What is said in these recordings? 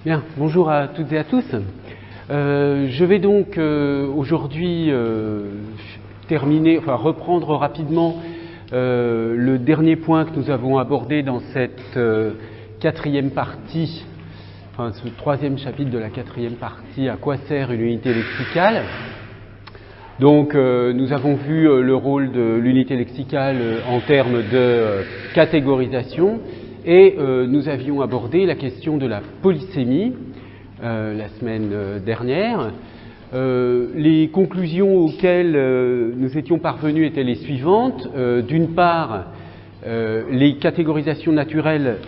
Bien, bonjour à toutes et à tous. Je vais donc aujourd'hui reprendre rapidement le dernier point que nous avons abordé dans cette quatrième partie, enfin ce troisième chapitre de la quatrième partie, à quoi sert une unité lexicale. Donc nous avons vu le rôle de l'unité lexicale en termes de catégorisation et nous avions abordé la question de la polysémie la semaine dernière. Les conclusions auxquelles nous étions parvenus étaient les suivantes. D'une part, les catégorisations naturelles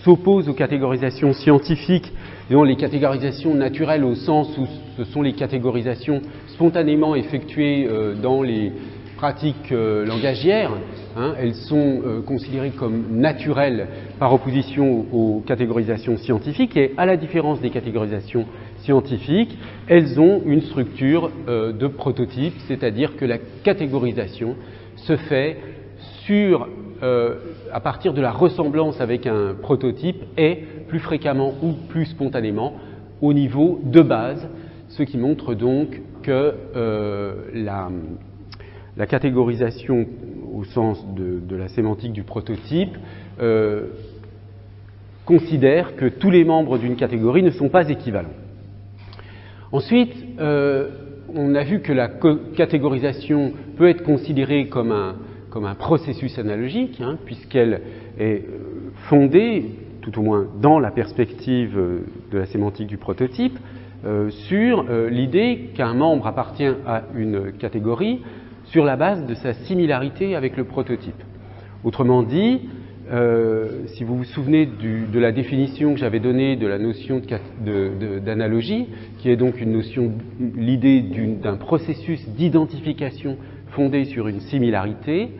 s'opposent aux catégorisations scientifiques, disons les catégorisations naturelles au sens où ce sont les catégorisations spontanément effectuées dans les pratiques langagières. Elles sont considérées comme naturelles par opposition aux catégorisations scientifiques et à la différence des catégorisations scientifiques, elles ont une structure de prototype, c'est-à-dire que la catégorisation se fait à partir de la ressemblance avec un prototype et plus fréquemment ou plus spontanément au niveau de base, ce qui montre donc que la catégorisation au sens de la sémantique du prototype considère que tous les membres d'une catégorie ne sont pas équivalents. Ensuite, on a vu que la catégorisation peut être considérée comme un processus analogique, puisqu'elle est fondée, tout au moins dans la perspective de la sémantique du prototype, sur l'idée qu'un membre appartient à une catégorie sur la base de sa similarité avec le prototype. Autrement dit, si vous vous souvenez de la définition que j'avais donnée de la notion d'analogie, qui est donc l'idée d'un processus d'identification fondé sur une similarité,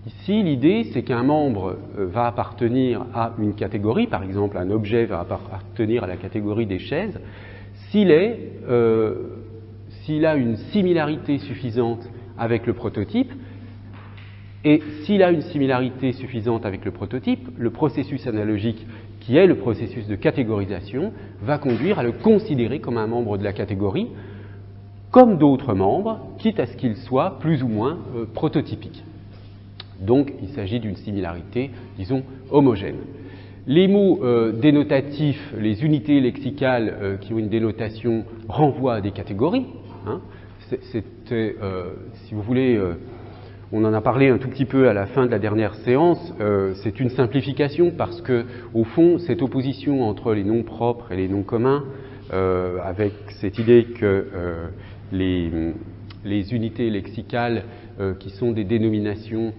ici l'idée c'est qu'un membre va appartenir à une catégorie, par exemple un objet va appartenir à la catégorie des chaises, s'il a une similarité suffisante avec le prototype, et s'il a une similarité suffisante avec le prototype, le processus analogique, qui est le processus de catégorisation, va conduire à le considérer comme un membre de la catégorie, comme d'autres membres, quitte à ce qu'il soit plus ou moins prototypique. Donc il s'agit d'une similarité, disons, homogène. Les mots dénotatifs, les unités lexicales qui ont une dénotation renvoient à des catégories. Si vous voulez, on en a parlé un tout petit peu à la fin de la dernière séance, c'est une simplification parce que, au fond, cette opposition entre les noms propres et les noms communs, avec cette idée que les unités lexicales qui sont des dénominations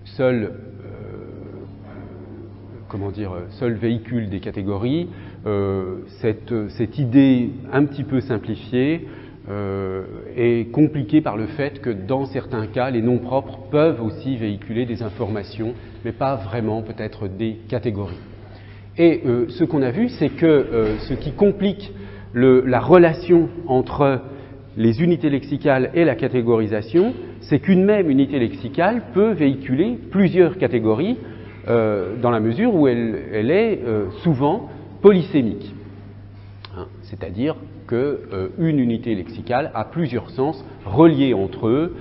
seuls véhiculent des catégories, cette idée un petit peu simplifiée est compliquée par le fait que dans certains cas, les noms propres peuvent aussi véhiculer des informations, mais pas vraiment peut-être des catégories. Et ce qu'on a vu, c'est que ce qui complique la relation entre les unités lexicales et la catégorisation, c'est qu'une même unité lexicale peut véhiculer plusieurs catégories dans la mesure où elle est souvent polysémique. C'est-à-dire qu'une unité lexicale a plusieurs sens reliés entre eux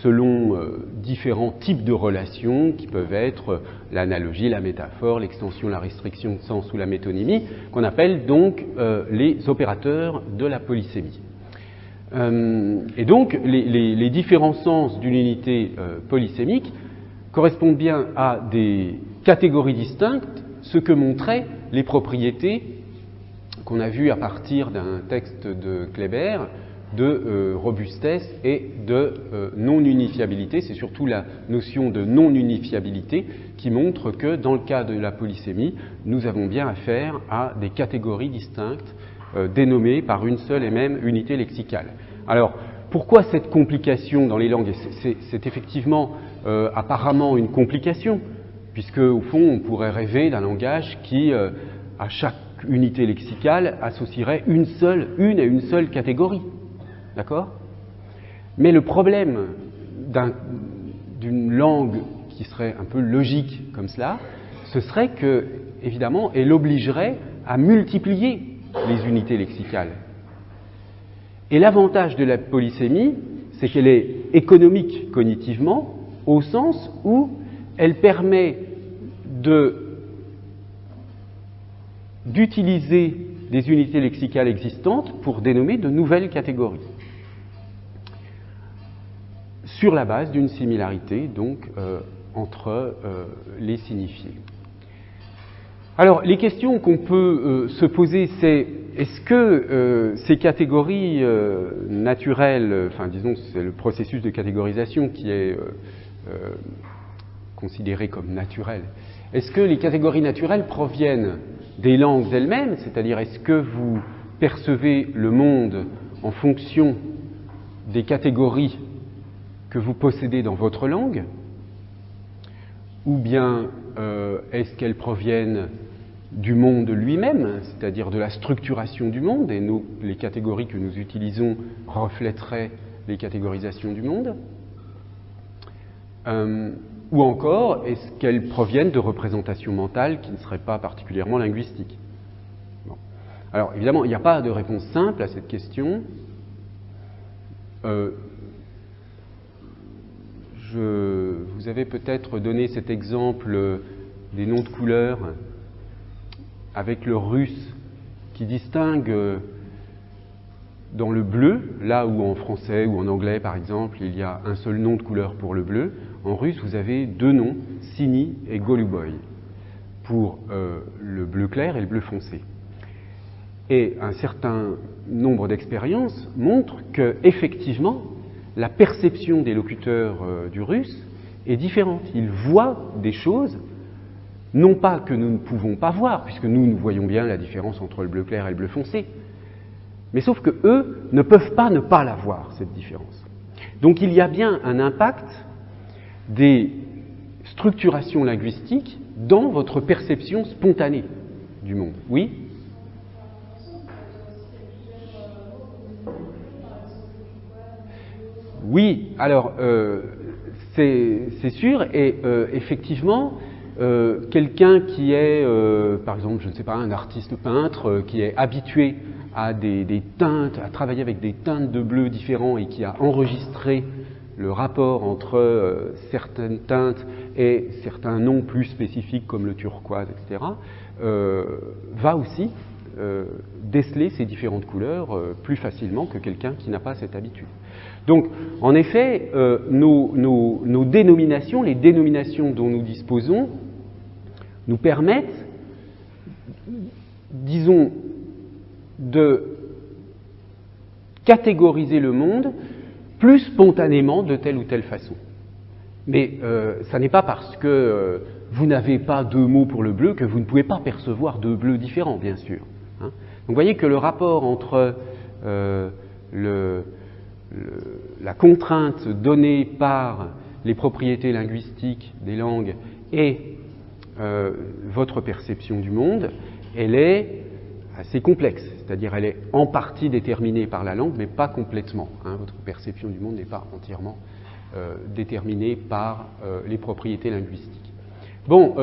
selon différents types de relations qui peuvent être l'analogie, la métaphore, l'extension, la restriction de sens ou la métonymie, qu'on appelle donc les opérateurs de la polysémie. Et donc les différents sens d'une unité polysémique correspondent bien à des catégories distinctes, ce que montraient les propriétés qu'on a vues à partir d'un texte de Kléber de robustesse et de non-unifiabilité. C'est surtout la notion de non-unifiabilité qui montre que dans le cas de la polysémie, nous avons bien affaire à des catégories distinctes dénommées par une seule et même unité lexicale. Alors, pourquoi cette complication dans les langues? C'est effectivement apparemment une complication, puisque au fond on pourrait rêver d'un langage qui, à chaque unité lexicale, associerait une et une seule catégorie. D'accord? Mais le problème d'une langue qui serait un peu logique comme cela, ce serait que évidemment, elle obligerait à multiplier les unités lexicales. Et l'avantage de la polysémie, c'est qu'elle est économique cognitivement, au sens où elle permet d'utiliser des unités lexicales existantes pour dénommer de nouvelles catégories, sur la base d'une similarité donc entre les signifiés. Alors, les questions qu'on peut se poser, c'est est-ce que ces catégories naturelles, enfin disons c'est le processus de catégorisation qui est considéré comme naturel, est-ce que les catégories naturelles proviennent des langues elles-mêmes, c'est-à-dire est-ce que vous percevez le monde en fonction des catégories que vous possédez dans votre langue, ou bien est-ce qu'elles proviennent du monde lui-même, c'est-à-dire de la structuration du monde, et les catégories que nous utilisons reflèteraient les catégorisations du monde, ou encore est-ce qu'elles proviennent de représentations mentales qui ne seraient pas particulièrement linguistiques. Bon. Alors évidemment, il n'y a pas de réponse simple à cette question. Vous avez peut-être donné cet exemple des noms de couleurs avec le russe qui distingue dans le bleu, là où en français ou en anglais par exemple il y a un seul nom de couleur pour le bleu, en russe vous avez deux noms, sini et goluboy, pour le bleu clair et le bleu foncé. Et un certain nombre d'expériences montrent que effectivement la perception des locuteurs du russe est différente. Ils voient des choses, non pas que nous ne pouvons pas voir, puisque nous voyons bien la différence entre le bleu clair et le bleu foncé, mais sauf que eux ne peuvent pas ne pas la voir, cette différence. Donc il y a bien un impact des structurations linguistiques dans votre perception spontanée du monde. Oui ? Oui, alors c'est sûr, et effectivement, quelqu'un qui est, par exemple, je ne sais pas, un artiste peintre qui est habitué à des teintes, à travailler avec des teintes de bleu différents et qui a enregistré le rapport entre certaines teintes et certains noms plus spécifiques comme le turquoise, etc., va aussi déceler ces différentes couleurs plus facilement que quelqu'un qui n'a pas cette habitude. Donc, en effet, nos dénominations, les dénominations dont nous disposons, nous permettent, disons, de catégoriser le monde plus spontanément de telle ou telle façon. Mais ça n'est pas parce que vous n'avez pas deux mots pour le bleu que vous ne pouvez pas percevoir deux bleus différents, bien sûr. Hein. Donc, vous voyez que le rapport entre la contrainte donnée par les propriétés linguistiques des langues et votre perception du monde, elle est assez complexe, c'est-à-dire elle est en partie déterminée par la langue, mais pas complètement. Hein. Votre perception du monde n'est pas entièrement déterminée par les propriétés linguistiques. Bon,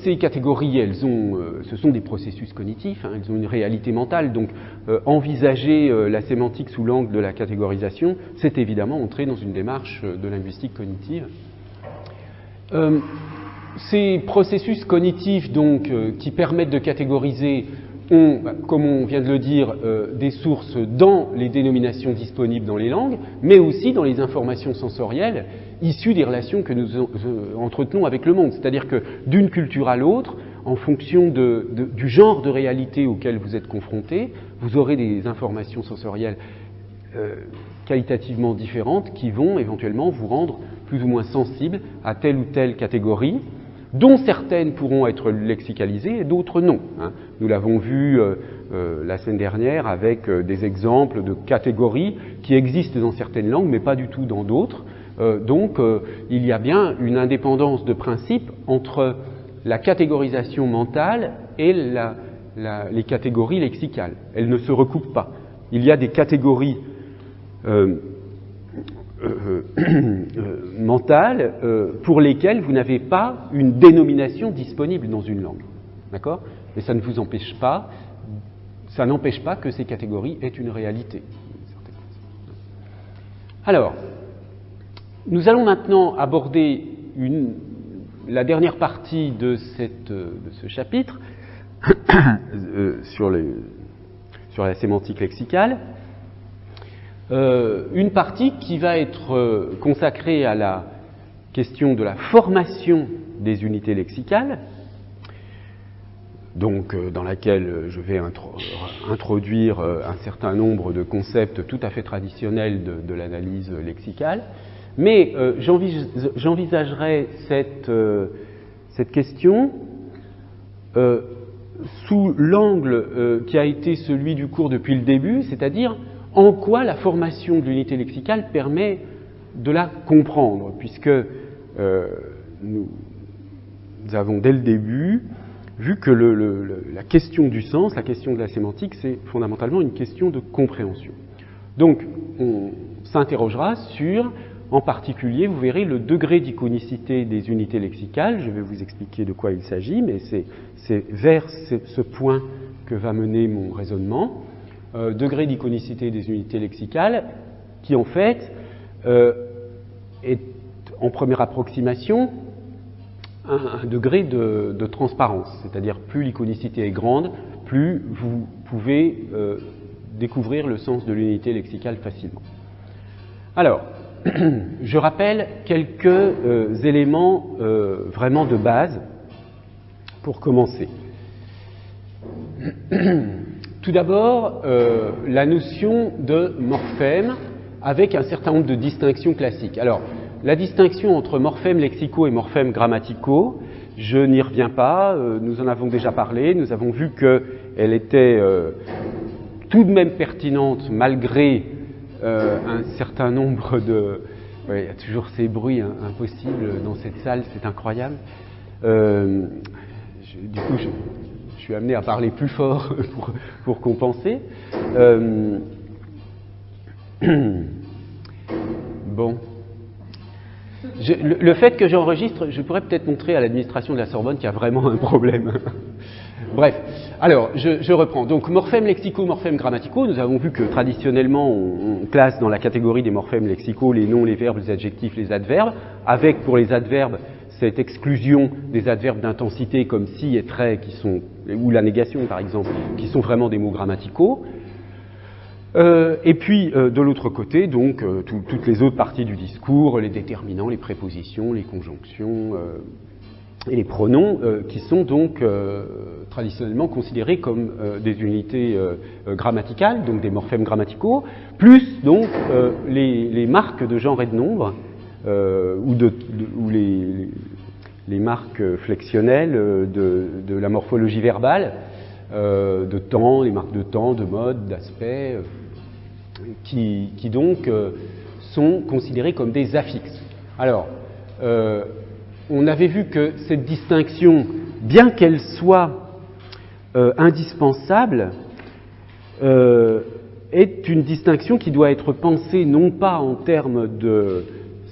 ces catégories, ce sont des processus cognitifs, hein, elles ont une réalité mentale, donc envisager la sémantique sous l'angle de la catégorisation, c'est évidemment entrer dans une démarche de linguistique cognitive. Ces processus cognitifs, donc, qui permettent de catégoriser, ont, comme on vient de le dire, des sources dans les dénominations disponibles dans les langues, mais aussi dans les informations sensorielles issues des relations que nous entretenons avec le monde. C'est-à-dire que d'une culture à l'autre, en fonction du genre de réalité auquel vous êtes confronté, vous aurez des informations sensorielles qualitativement différentes qui vont éventuellement vous rendre plus ou moins sensible à telle ou telle catégorie, dont certaines pourront être lexicalisées et d'autres non. Hein. Nous l'avons vu la semaine dernière avec des exemples de catégories qui existent dans certaines langues, mais pas du tout dans d'autres. Donc, il y a bien une indépendance de principe entre la catégorisation mentale et les catégories lexicales. Elles ne se recoupent pas. Il y a des catégories mentales pour lesquelles vous n'avez pas une dénomination disponible dans une langue. d'accord? Mais ça ne vous empêche pas, ça n'empêche pas que ces catégories aient une réalité. Alors, nous allons maintenant aborder la dernière partie de ce chapitre sur la sémantique lexicale. Une partie qui va être consacrée à la question de la formation des unités lexicales, donc dans laquelle je vais introduire un certain nombre de concepts tout à fait traditionnels de l'analyse lexicale, mais j'envisagerai cette question sous l'angle qui a été celui du cours depuis le début, c'est-à-dire en quoi la formation de l'unité lexicale permet de la comprendre, puisque nous avons dès le début vu que la question du sens, la question de la sémantique, c'est fondamentalement une question de compréhension. Donc, on s'interrogera sur, en particulier, vous verrez, le degré d'iconicité des unités lexicales. Je vais vous expliquer de quoi il s'agit, mais c'est vers ce point que va mener mon raisonnement. Degré d'iconicité des unités lexicales, qui en fait est, en première approximation, un degré de transparence, c'est-à-dire plus l'iconicité est grande, plus vous pouvez découvrir le sens de l'unité lexicale facilement. Alors, je rappelle quelques éléments vraiment de base pour commencer. Tout d'abord, la notion de morphème avec un certain nombre de distinctions classiques. Alors, la distinction entre morphèmes lexicaux et morphèmes grammaticaux, je n'y reviens pas, nous en avons déjà parlé, nous avons vu qu'elle était tout de même pertinente malgré un certain nombre de... Ouais, il y a toujours ces bruits impossibles dans cette salle, c'est incroyable. Du coup, je suis amené à parler plus fort pour compenser. Bon. Le fait que j'enregistre, je pourrais peut-être montrer à l'administration de la Sorbonne qu'il y a vraiment un problème. Bref, alors je reprends. Donc morphèmes lexicaux, morphèmes grammaticaux, nous avons vu que traditionnellement on classe dans la catégorie des morphèmes lexicaux les noms, les verbes, les adjectifs, les adverbes, avec pour les adverbes cette exclusion des adverbes d'intensité comme si et très, ou la négation par exemple, qui sont vraiment des mots grammaticaux. Et puis, de l'autre côté, donc, toutes les autres parties du discours, les déterminants, les prépositions, les conjonctions et les pronoms, qui sont donc traditionnellement considérés comme des unités grammaticales, donc des morphèmes grammaticaux, plus donc les marques de genre et de nombre, ou les marques flexionnelles de la morphologie verbale, de temps, les marques de temps, de mode, d'aspect, qui donc sont considérées comme des affixes. Alors, on avait vu que cette distinction, bien qu'elle soit indispensable, est une distinction qui doit être pensée non pas en termes de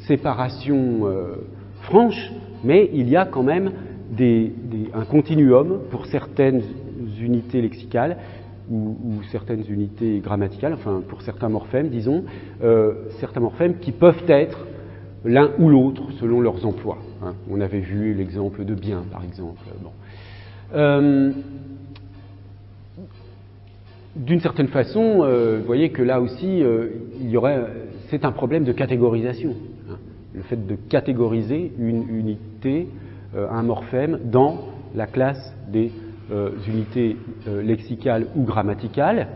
séparation franche, mais il y a quand même un continuum pour certaines unités lexicales ou certaines unités grammaticales, enfin pour certains morphèmes, disons, certains morphèmes qui peuvent être l'un ou l'autre selon leurs emplois. Hein. On avait vu l'exemple de bien, par exemple. Bon. D'une certaine façon, vous voyez que là aussi, c'est un problème de catégorisation. Hein. Le fait de catégoriser une unité, un morphème, dans la classe des unités lexicales ou grammaticales,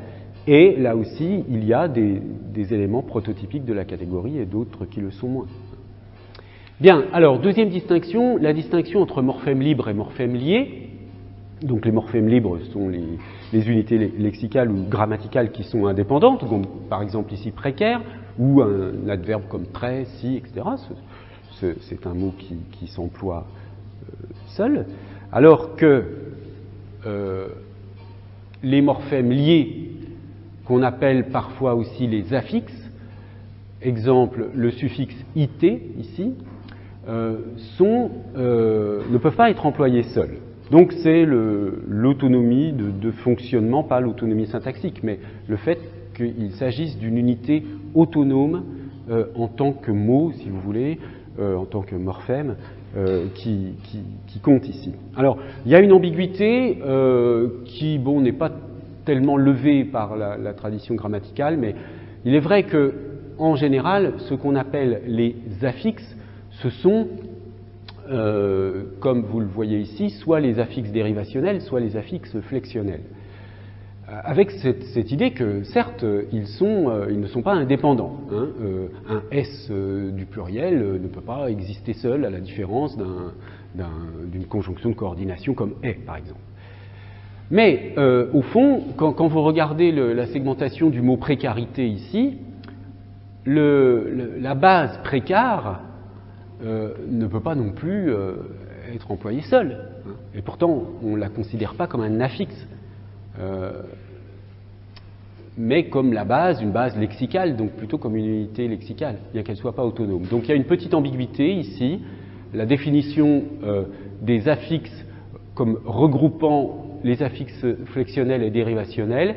et là aussi il y a des éléments prototypiques de la catégorie et d'autres qui le sont moins. Bien, alors deuxième distinction, la distinction entre morphèmes libres et morphèmes liés. Donc les morphèmes libres sont les unités lexicales ou grammaticales qui sont indépendantes, comme par exemple ici précaire, ou un adverbe comme très, si, etc. C'est un mot qui s'emploie seul, alors que les morphèmes liés, qu'on appelle parfois aussi les affixes, exemple le suffixe it ici, ne peuvent pas être employés seuls. Donc c'est l'autonomie de fonctionnement, pas l'autonomie syntaxique, mais le fait qu'il s'agisse d'une unité autonome en tant que mot, si vous voulez, en tant que morphème, qui compte ici. Alors, il y a une ambiguïté qui, bon, n'est pas tellement levée par la tradition grammaticale, mais il est vrai que, en général, ce qu'on appelle les affixes, ce sont, comme vous le voyez ici, soit les affixes dérivationnels, soit les affixes flexionnels. Avec cette idée que, certes, ils ne sont pas indépendants. Hein. Un S du pluriel ne peut pas exister seul, à la différence d'une conjonction de coordination comme est, par exemple. Mais, au fond, quand vous regardez la segmentation du mot précarité ici, la base précare ne peut pas non plus être employée seule. Hein. Et pourtant, on ne la considère pas comme un affixe. Mais comme la base, une base lexicale, donc plutôt comme une unité lexicale, bien qu'elle ne soit pas autonome. Donc il y a une petite ambiguïté ici. La définition des affixes comme regroupant les affixes flexionnels et dérivationnels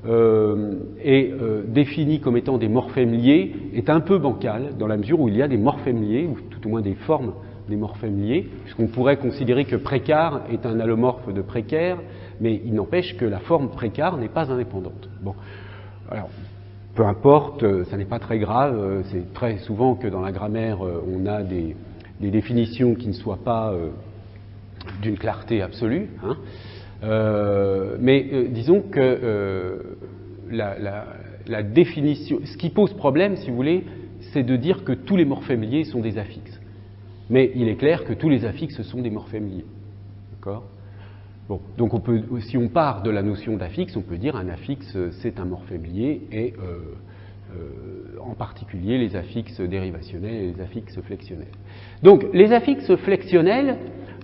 est définie comme étant des morphèmes liés est un peu bancale, dans la mesure où il y a des morphèmes liés, ou tout au moins des formes des morphèmes liés, puisqu'on pourrait considérer que précare est un allomorphe de précaire, mais il n'empêche que la forme précare n'est pas indépendante. Bon, alors, peu importe, ça n'est pas très grave, c'est très souvent que dans la grammaire, on a des définitions qui ne soient pas d'une clarté absolue, hein. Mais disons que la définition, ce qui pose problème, si vous voulez, c'est de dire que tous les morphèmes liés sont des affixes. Mais il est clair que tous les affixes sont des morphèmes liés. D'accord ? Bon, donc si on part de la notion d'affixe, on peut dire un affixe c'est un morphème lié et en particulier les affixes dérivationnels et les affixes flexionnels. Donc les affixes flexionnels,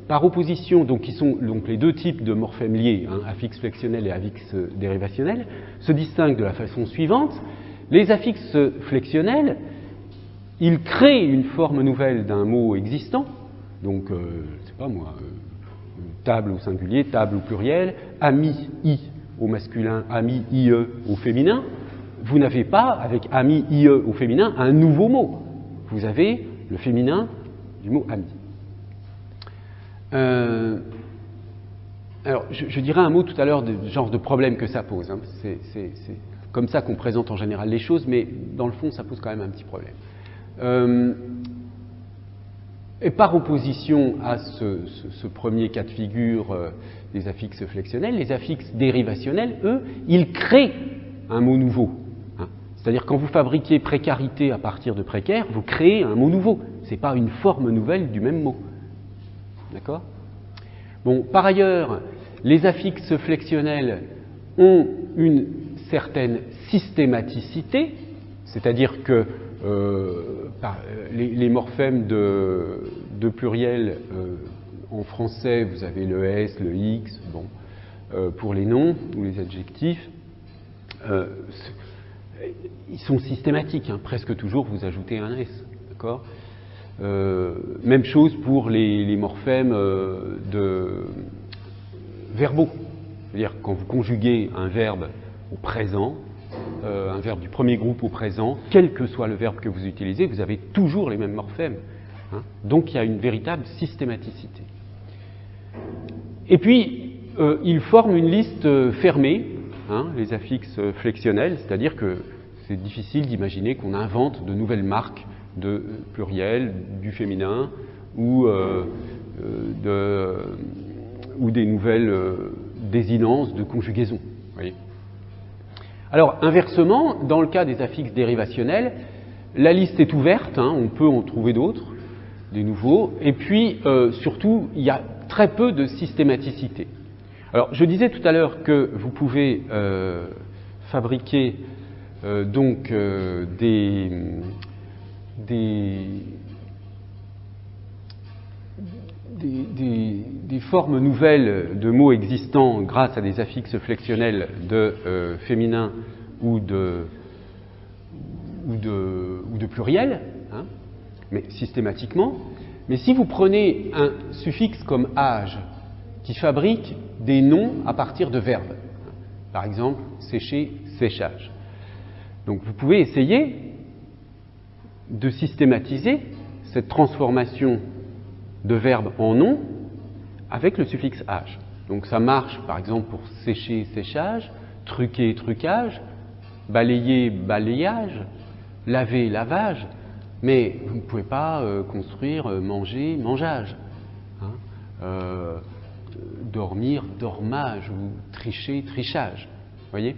par opposition, donc qui sont donc les deux types de morphèmes liés, hein, affixes flexionnels et affixes dérivationnels, se distinguent de la façon suivante. Les affixes flexionnels, ils créent une forme nouvelle d'un mot existant, donc je ne sais pas moi, table au singulier, table au pluriel, ami, i au masculin, ami, ie au féminin. Vous n'avez pas, avec ami, ie au féminin, un nouveau mot. Vous avez le féminin du mot ami. Alors, je dirais un mot tout à l'heure du genre de problème que ça pose. Hein. C'est comme ça qu'on présente en général les choses, mais dans le fond, ça pose quand même un petit problème. Et par opposition à ce premier cas de figure des affixes flexionnels, les affixes dérivationnels, eux, ils créent un mot nouveau. Hein. C'est-à-dire quand vous fabriquez précarité à partir de précaire, vous créez un mot nouveau. Ce n'est pas une forme nouvelle du même mot. D'accord ? Bon, par ailleurs, les affixes flexionnels ont une certaine systématicité, c'est-à-dire que les morphèmes de pluriel en français, vous avez le S, le X, bon, pour les noms ou les adjectifs, ils sont systématiques, hein, presque toujours vous ajoutez un S, d'accord ? Même chose pour les morphèmes verbaux, c'est-à-dire quand vous conjuguez un verbe au présent, un verbe du premier groupe au présent, quel que soit le verbe que vous utilisez, vous avez toujours les mêmes morphèmes. Hein. Donc il y a une véritable systématicité. Et puis, ils forment une liste fermée, hein, les affixes flexionnels, c'est-à-dire que c'est difficile d'imaginer qu'on invente de nouvelles marques de pluriel, du féminin, ou des nouvelles désinences de conjugaison. Voyez. Alors, inversement, dans le cas des affixes dérivationnels, la liste est ouverte, hein, on peut en trouver d'autres, des nouveaux, et puis surtout, il y a très peu de systématicité. Alors, je disais tout à l'heure que vous pouvez fabriquer donc des formes nouvelles de mots existants grâce à des affixes flexionnels de féminin ou de pluriel, hein, mais systématiquement. Mais si vous prenez un suffixe comme âge qui fabrique des noms à partir de verbes. Par exemple, sécher, séchage. Donc vous pouvez essayer de systématiser cette transformation de verbe en nom avec le suffixe age. Donc ça marche par exemple pour sécher, séchage, truquer, trucage, balayer, balayage, laver, lavage, mais vous ne pouvez pas construire manger, mangeage, hein, dormir, dormage, ou tricher, trichage. Vous voyez ?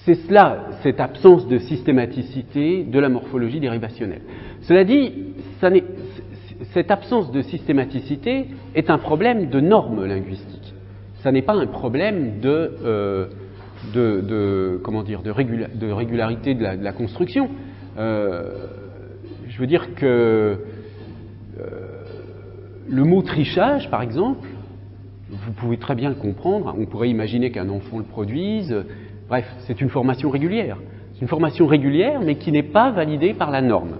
C'est cela, cette absence de systématicité de la morphologie dérivationnelle. Cela dit, cette absence de systématicité est un problème de normes linguistiques. Ça n'est pas un problème de régularité de la construction. Je veux dire que le mot trichage, par exemple, vous pouvez très bien le comprendre. On pourrait imaginer qu'un enfant le produise. Bref, c'est une formation régulière. C'est une formation régulière, mais qui n'est pas validée par la norme.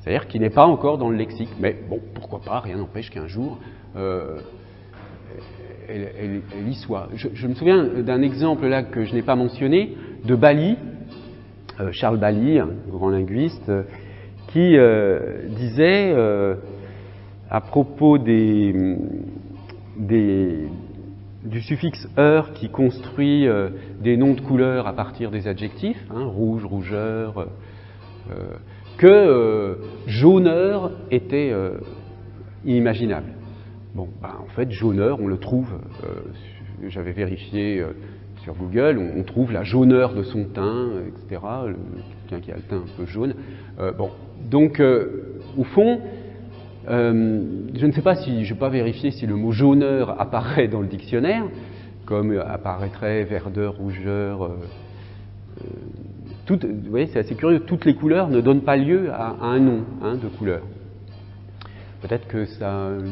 C'est-à-dire qui n'est pas encore dans le lexique. Mais bon, pourquoi pas, rien n'empêche qu'un jour, elle y soit. Je me souviens d'un exemple là que je n'ai pas mentionné, de Bally, Charles Bally, un grand linguiste, qui disait à propos du suffixe -eur qui construit des noms de couleurs à partir des adjectifs, hein, rouge, rougeur, que jauneur était inimaginable. Bon, en fait, jauneur, on le trouve, j'avais vérifié sur Google, on trouve la jauneur de son teint, etc., quelqu'un qui a le teint un peu jaune. Donc, au fond, je ne sais pas si, je n'ai pas vérifié si le mot jauneur apparaît dans le dictionnaire, comme apparaîtrait verdeur, rougeur. Vous voyez, c'est assez curieux, toutes les couleurs ne donnent pas lieu à un nom de couleur. Peut-être que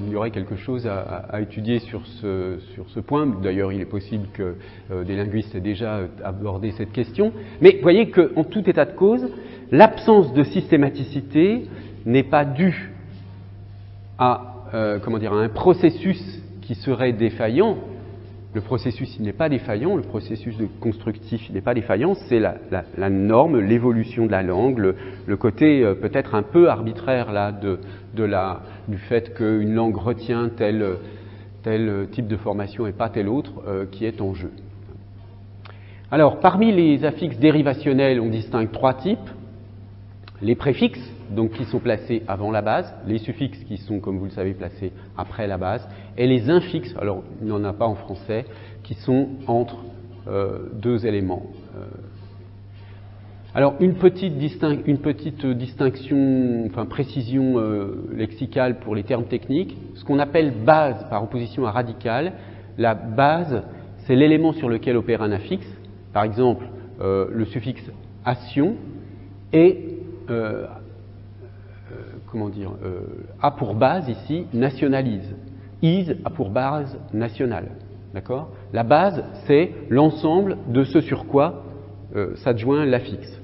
il y aurait quelque chose à étudier sur ce point. D'ailleurs, il est possible que des linguistes aient déjà abordé cette question. Mais vous voyez qu'en tout état de cause, l'absence de systématicité n'est pas due à un processus qui serait défaillant. Le processus, il n'est pas défaillant, le processus constructif, il n'est pas défaillant, c'est la norme, l'évolution de la langue, le côté peut-être un peu arbitraire là, du fait qu'une langue retient tel type de formation et pas tel autre qui est en jeu. Alors, parmi les affixes dérivationnels, on distingue trois types. Les préfixes, donc qui sont placés avant la base, les suffixes qui sont, comme vous le savez, placés après la base, et les infixes, alors il n'y en a pas en français, qui sont entre deux éléments. Alors une petite distinction, enfin précision lexicale pour les termes techniques, ce qu'on appelle base par opposition à radicale, la base c'est l'élément sur lequel opère un affixe, par exemple le suffixe ation, et a pour base ici nationalise. Is a pour base nationale. D'accord ? La base, c'est l'ensemble de ce sur quoi s'adjoint l'affixe.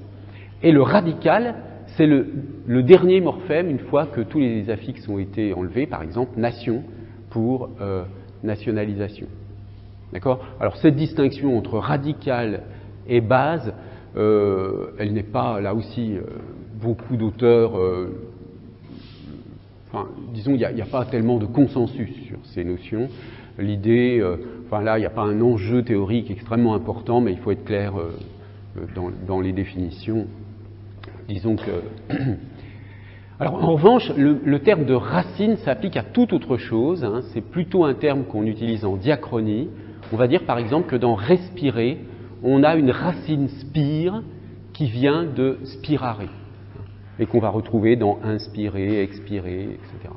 Et le radical, c'est le dernier morphème une fois que tous les affixes ont été enlevés, par exemple nation pour nationalisation. D'accord ? Alors cette distinction entre radical et base, elle n'est pas là aussi beaucoup d'auteurs. Disons, il n'y a pas tellement de consensus sur ces notions. L'idée, là, il n'y a pas un enjeu théorique extrêmement important, mais il faut être clair dans les définitions. Disons que... Alors, en revanche, le terme de racine s'applique à toute autre chose. Hein. C'est plutôt un terme qu'on utilise en diachronie. On va dire, par exemple, que dans respirer, on a une racine spire qui vient de spirare, et qu'on va retrouver dans inspirer, expirer, etc.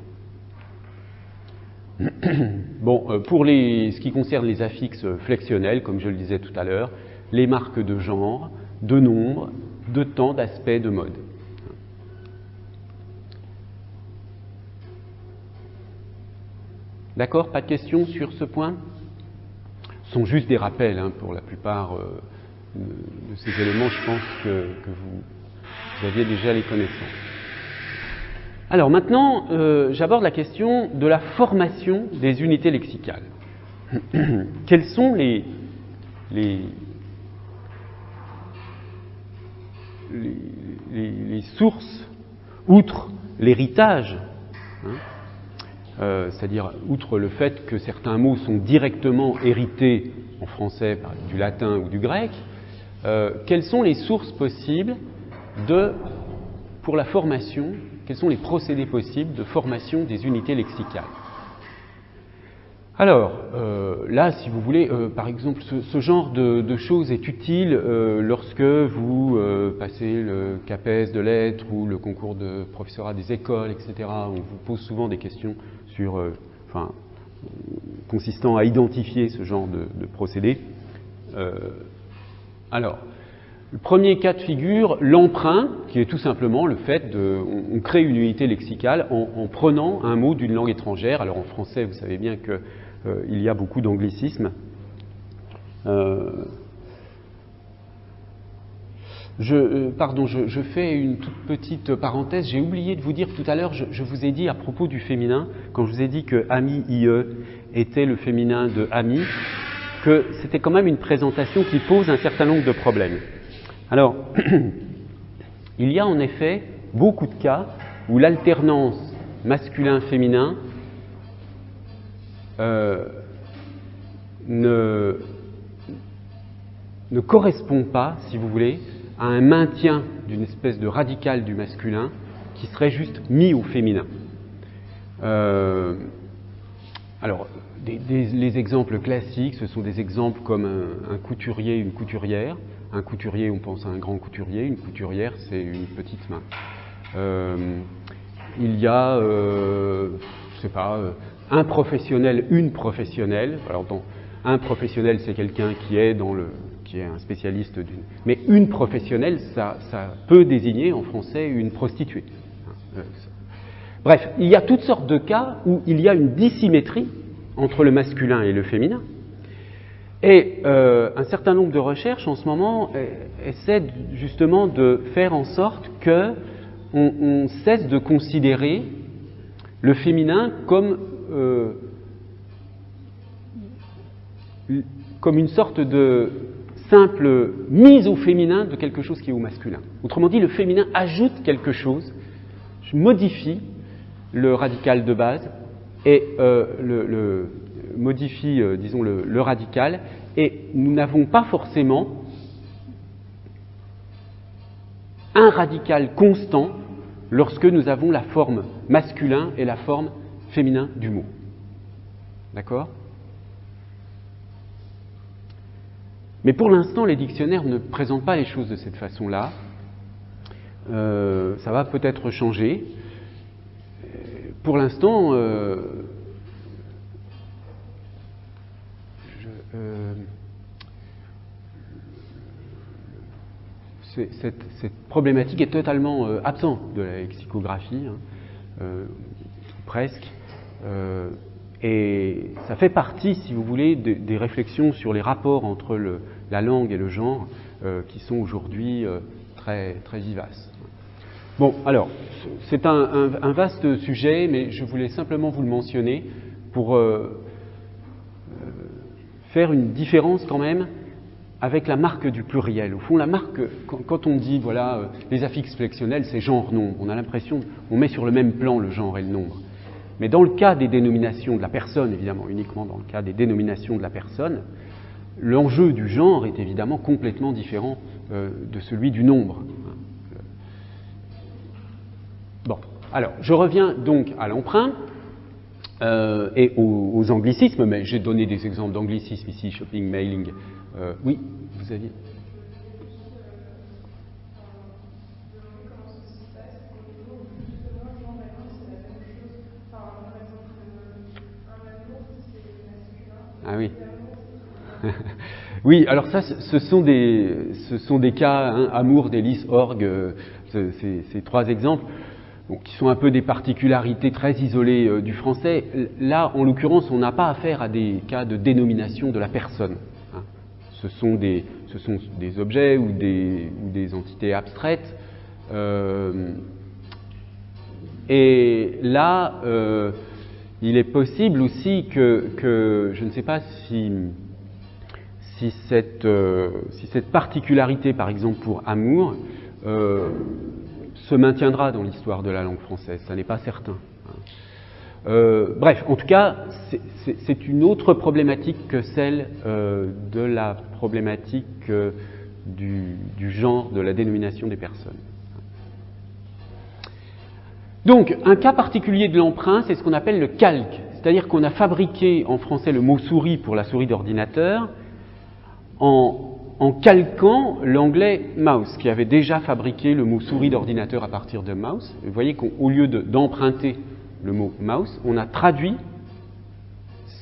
Bon, pour ce qui concerne les affixes flexionnels, comme je le disais tout à l'heure, les marques de genre, de nombre, de temps, d'aspect, de mode. D'accord ? Pas de questions sur ce point ? Ce sont juste des rappels pour la plupart de ces éléments, je pense que vous aviez déjà les connaissances. Alors maintenant, j'aborde la question de la formation des unités lexicales. Quelles sont les sources, outre l'héritage, c'est-à-dire outre le fait que certains mots sont directement hérités en français du latin ou du grec, quelles sont les sources possibles pour la formation, quels sont les procédés possibles de formation des unités lexicales? Alors, là, si vous voulez, par exemple, ce genre de choses est utile lorsque vous passez le CAPES de lettres ou le concours de professorat des écoles, etc. On vous pose souvent des questions sur, consistant à identifier ce genre de procédé. Alors, le premier cas de figure, l'emprunt, qui est tout simplement le fait on crée une unité lexicale en prenant un mot d'une langue étrangère. Alors en français, vous savez bien que il y a beaucoup d'anglicismes. Je fais une toute petite parenthèse. J'ai oublié de vous dire tout à l'heure, je vous ai dit à propos du féminin, quand je vous ai dit que ami, ie était le féminin de ami, que c'était quand même une présentation qui pose un certain nombre de problèmes. Alors, il y a en effet beaucoup de cas où l'alternance masculin-féminin ne correspond pas, si vous voulez, à un maintien d'une espèce de radical du masculin qui serait juste mis au féminin. Alors, les exemples classiques, ce sont des exemples comme un couturier, une couturière. Un couturier, on pense à un grand couturier, une couturière, c'est une petite main. Il y a, je sais pas, un professionnel, une professionnelle. Alors, un professionnel, c'est quelqu'un qui est un spécialiste d'une. Mais une professionnelle, ça peut désigner en français une prostituée. Bref, il y a toutes sortes de cas où il y a une dissymétrie entre le masculin et le féminin. Et un certain nombre de recherches en ce moment essaient justement de faire en sorte qu'on cesse de considérer le féminin comme une sorte de simple mise au féminin de quelque chose qui est au masculin. Autrement dit, le féminin ajoute quelque chose, modifie le radical de base et modifie, disons, le radical, et nous n'avons pas forcément un radical constant lorsque nous avons la forme masculin et la forme féminin du mot. D'accord ? Mais pour l'instant, les dictionnaires ne présentent pas les choses de cette façon-là. Ça va peut-être changer. Pour l'instant, cette problématique est totalement absente de la lexicographie, presque. Et ça fait partie, si vous voulez, des réflexions sur les rapports entre la langue et le genre qui sont aujourd'hui très, très vivaces. Bon, alors, c'est un vaste sujet, mais je voulais simplement vous le mentionner pour faire une différence quand même avec la marque du pluriel. Au fond, la marque, quand on dit, voilà, les affixes flexionnels, c'est genre-nombre, on a l'impression, on met sur le même plan le genre et le nombre. Mais dans le cas des dénominations de la personne, évidemment, uniquement dans le cas des dénominations de la personne, l'enjeu du genre est évidemment complètement différent de celui du nombre. Bon, alors, je reviens donc à l'emprunt et aux anglicismes, mais j'ai donné des exemples d'anglicismes ici, shopping, mailing. Oui, vous aviez... Ah oui. Oui, alors ça, ce sont des cas, hein, Amour, Délice, Orgue, ces trois exemples, bon, qui sont un peu des particularités très isolées du français. Là, en l'occurrence, on n'a pas affaire à des cas de dénomination de la personne. Hein. Ce sont des objets ou des entités abstraites. Et là, il est possible aussi que je ne sais pas si cette particularité, par exemple pour amour, se maintiendra dans l'histoire de la langue française. Ça n'est pas certain. Bref, en tout cas, c'est une autre problématique que celle de la problématique du genre, de la dénomination des personnes. Donc, un cas particulier de l'emprunt, c'est ce qu'on appelle le calque. C'est-à-dire qu'on a fabriqué en français le mot souris pour la souris d'ordinateur en calquant l'anglais mouse, qui avait déjà fabriqué le mot souris d'ordinateur à partir de mouse. Vous voyez qu'au lieu d'emprunter le mot mouse, on a traduit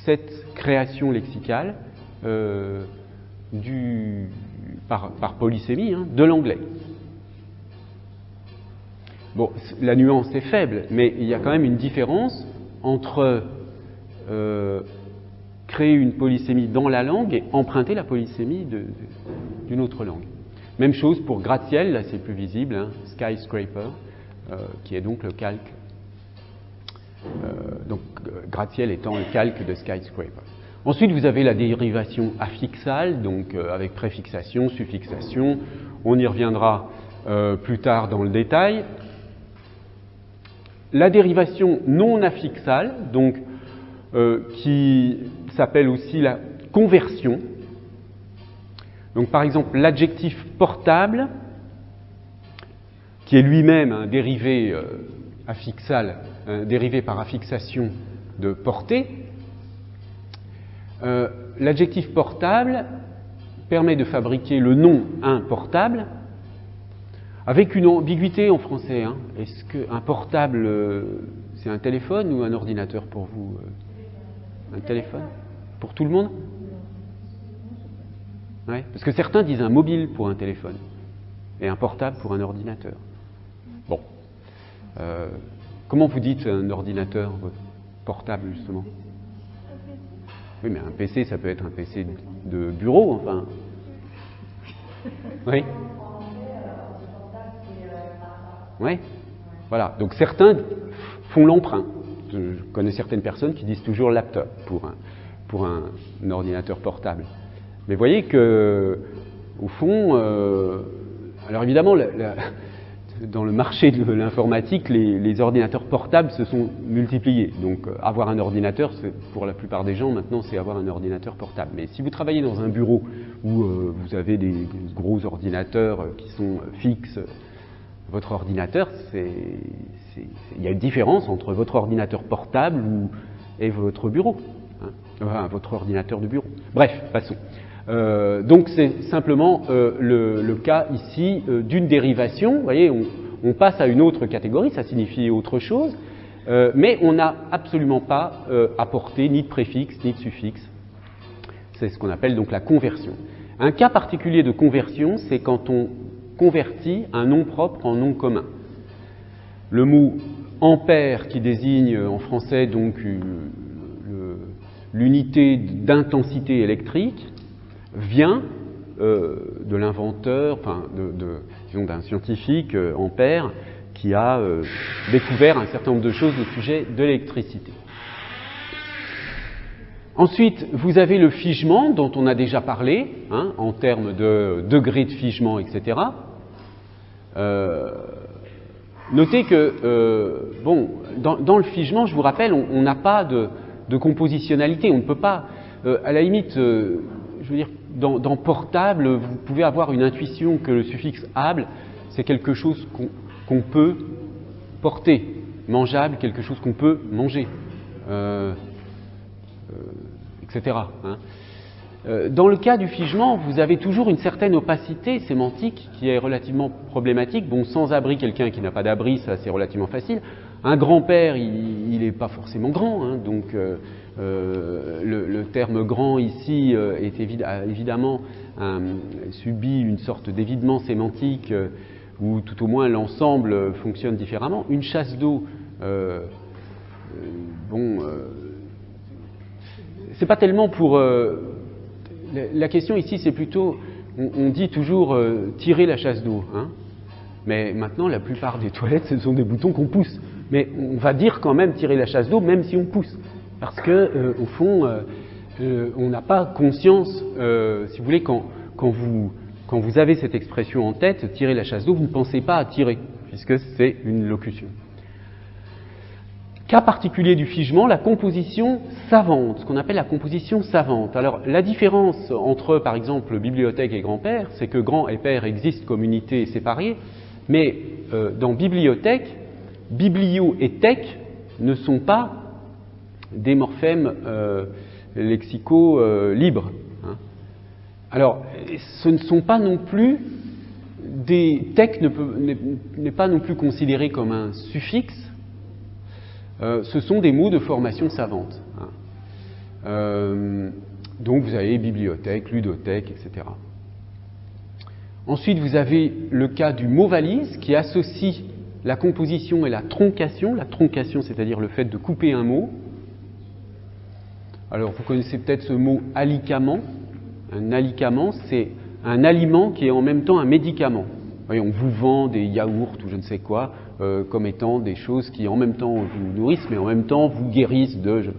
cette création lexicale par polysémie de l'anglais. Bon, la nuance est faible, mais il y a quand même une différence entre créer une polysémie dans la langue et emprunter la polysémie d'une autre langue. Même chose pour gratte-ciel, là c'est plus visible, skyscraper, qui est donc le calque. Donc gratte-ciel étant le calque de skyscraper. Ensuite, vous avez la dérivation affixale, donc avec préfixation, suffixation. On y reviendra plus tard dans le détail. La dérivation non affixale, donc qui s'appelle aussi la conversion. Donc par exemple, l'adjectif portable, qui est lui-même un dérivé affixal, dérivé par affixation de portée. L'adjectif portable permet de fabriquer le nom un portable avec une ambiguïté en français. Est-ce qu'un portable, c'est un téléphone ou un ordinateur pour vous? Un téléphone? Pour tout le monde? Ouais, parce que certains disent un mobile pour un téléphone et un portable pour un ordinateur. Bon. Comment vous dites un ordinateur portable, justement? Oui, mais un PC, ça peut être un PC de bureau, enfin. Oui. Oui. Voilà. Donc certains font l'emprunt. Je connais certaines personnes qui disent toujours laptop pour un ordinateur portable. Mais vous voyez que, au fond, alors évidemment, dans le marché de l'informatique, les ordinateurs portables se sont multipliés. Donc, avoir un ordinateur, pour la plupart des gens, maintenant, c'est avoir un ordinateur portable. Mais si vous travaillez dans un bureau où vous avez des gros ordinateurs qui sont fixes, votre ordinateur, il y a une différence entre votre ordinateur portable et votre bureau, enfin, votre ordinateur de bureau. Bref, passons. Donc c'est simplement le cas ici d'une dérivation. Vous voyez, on passe à une autre catégorie, ça signifie autre chose, mais on n'a absolument pas apporté ni de préfixe ni de suffixe. C'est ce qu'on appelle donc la conversion. Un cas particulier de conversion, c'est quand on convertit un nom propre en nom commun. Le mot ampère, qui désigne en français donc l'unité d'intensité électrique, vient de l'inventeur, enfin disons d'un scientifique, Ampère, qui a découvert un certain nombre de choses au sujet de l'électricité. Ensuite, vous avez le figement, dont on a déjà parlé, en termes de degré de figement, etc. Notez que, dans le figement, je vous rappelle, on n'a pas de compositionnalité. On ne peut pas, à la limite, je veux dire, dans portable, vous pouvez avoir une intuition que le suffixe able, c'est quelque chose qu'on peut porter. Mangeable, quelque chose qu'on peut manger. Etc. Dans le cas du figement, vous avez toujours une certaine opacité sémantique qui est relativement problématique. Bon, sans abri, quelqu'un qui n'a pas d'abri, ça c'est relativement facile. Un grand-père, il n'est pas forcément grand, donc le terme grand ici est évidemment subit une sorte d'évidement sémantique où tout au moins l'ensemble fonctionne différemment. Une chasse d'eau, c'est pas tellement pour... la question ici, c'est plutôt... On dit toujours tirer la chasse d'eau. Mais maintenant, la plupart des toilettes, ce sont des boutons qu'on pousse. mais on va dire quand même tirer la chasse d'eau, même si on pousse. Parce que, au fond, on n'a pas conscience, si vous voulez, quand vous avez cette expression en tête, tirer la chasse d'eau, vous ne pensez pas à tirer, puisque c'est une locution. Cas particulier du figement, la composition savante, ce qu'on appelle la composition savante. Alors, la différence entre, par exemple, bibliothèque et grand-père, c'est que grand et père existent comme unités séparées, mais dans bibliothèque, biblio et tech ne sont pas des morphèmes lexicaux libres. Hein. Alors, ce ne sont pas non plus des... Tech n'est pas non plus considéré comme un suffixe. Ce sont des mots de formation savante. Hein. Donc vous avez bibliothèque, ludothèque, etc. Ensuite, vous avez le cas du mot valise qui associe la composition et la troncation. La troncation, c'est-à-dire le fait de couper un mot. Alors vous connaissez peut-être ce mot alicament. Un alicament, c'est un aliment qui est en même temps un médicament. Vous voyez, on vous vend des yaourts ou je ne sais quoi, comme étant des choses qui en même temps vous nourrissent, mais en même temps vous guérissent de, je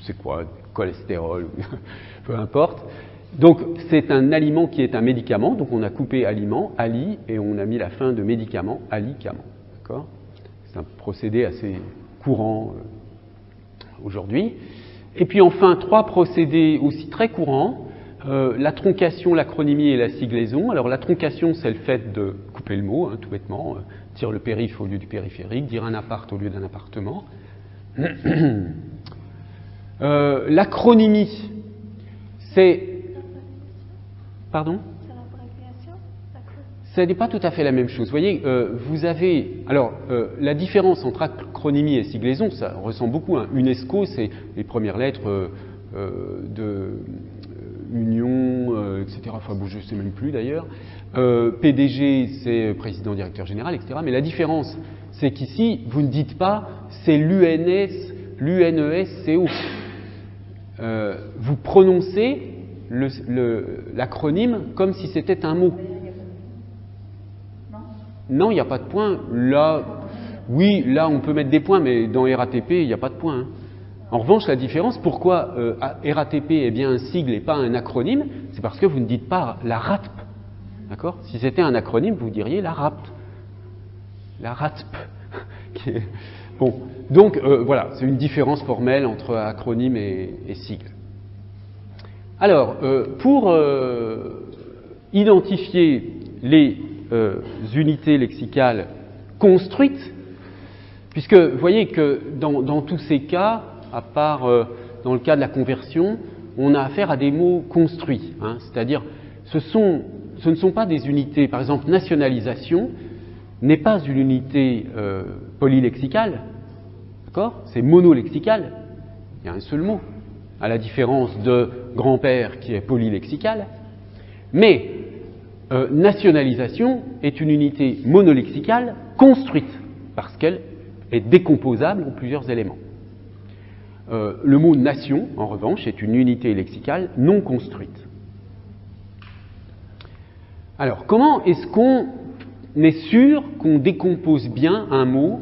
sais quoi, cholestérol, peu importe. Donc c'est un aliment qui est un médicament, donc on a coupé aliment, ali, et on a mis la fin de médicament, alicament. D'accord ? C'est un procédé assez courant aujourd'hui. Et puis enfin, 3 procédés aussi très courants. La troncation, l'acronymie et la siglaison. Alors la troncation, c'est le fait de couper le mot, hein, tout bêtement, dire le périph' au lieu du périphérique, dire un appart au lieu d'un appartement. L'acronymie, c'est... Pardon ? Ça n'est pas tout à fait la même chose. Vous voyez, vous avez... Alors, la différence entre acronymie et siglaison, ça ressemble beaucoup. Hein. UNESCO, c'est les premières lettres de... Union, etc. Enfin, bon, je ne sais même plus d'ailleurs. PDG, c'est président, directeur général, etc. Mais la différence, c'est qu'ici, vous ne dites pas c'est l'UNESCO. Vous prononcez l'acronyme comme si c'était un mot. Non, il n'y a pas de point. Là, oui, là, on peut mettre des points, mais dans RATP, il n'y a pas de point. Hein. En revanche, la différence, pourquoi RATP est bien un sigle et pas un acronyme, c'est parce que vous ne dites pas la RATP. D'accord ? Si c'était un acronyme, vous diriez la RAPT. La RATP. Bon, donc voilà, c'est une différence formelle entre acronyme et sigle. Alors, pour identifier les unités lexicales construites, puisque vous voyez que dans tous ces cas, à part dans le cas de la conversion, on a affaire à des mots construits. Hein, c'est-à-dire, ce ne sont pas des unités, par exemple, nationalisation n'est pas une unité polylexicale, d'accord ? C'est monolexical, il y a un seul mot, à la différence de grand-père qui est polylexical. Mais nationalisation est une unité monolexicale construite, parce qu'elle est décomposable en plusieurs éléments. Le mot nation, en revanche, est une unité lexicale non construite. Alors, comment est-ce qu'on est sûr qu'on décompose bien un mot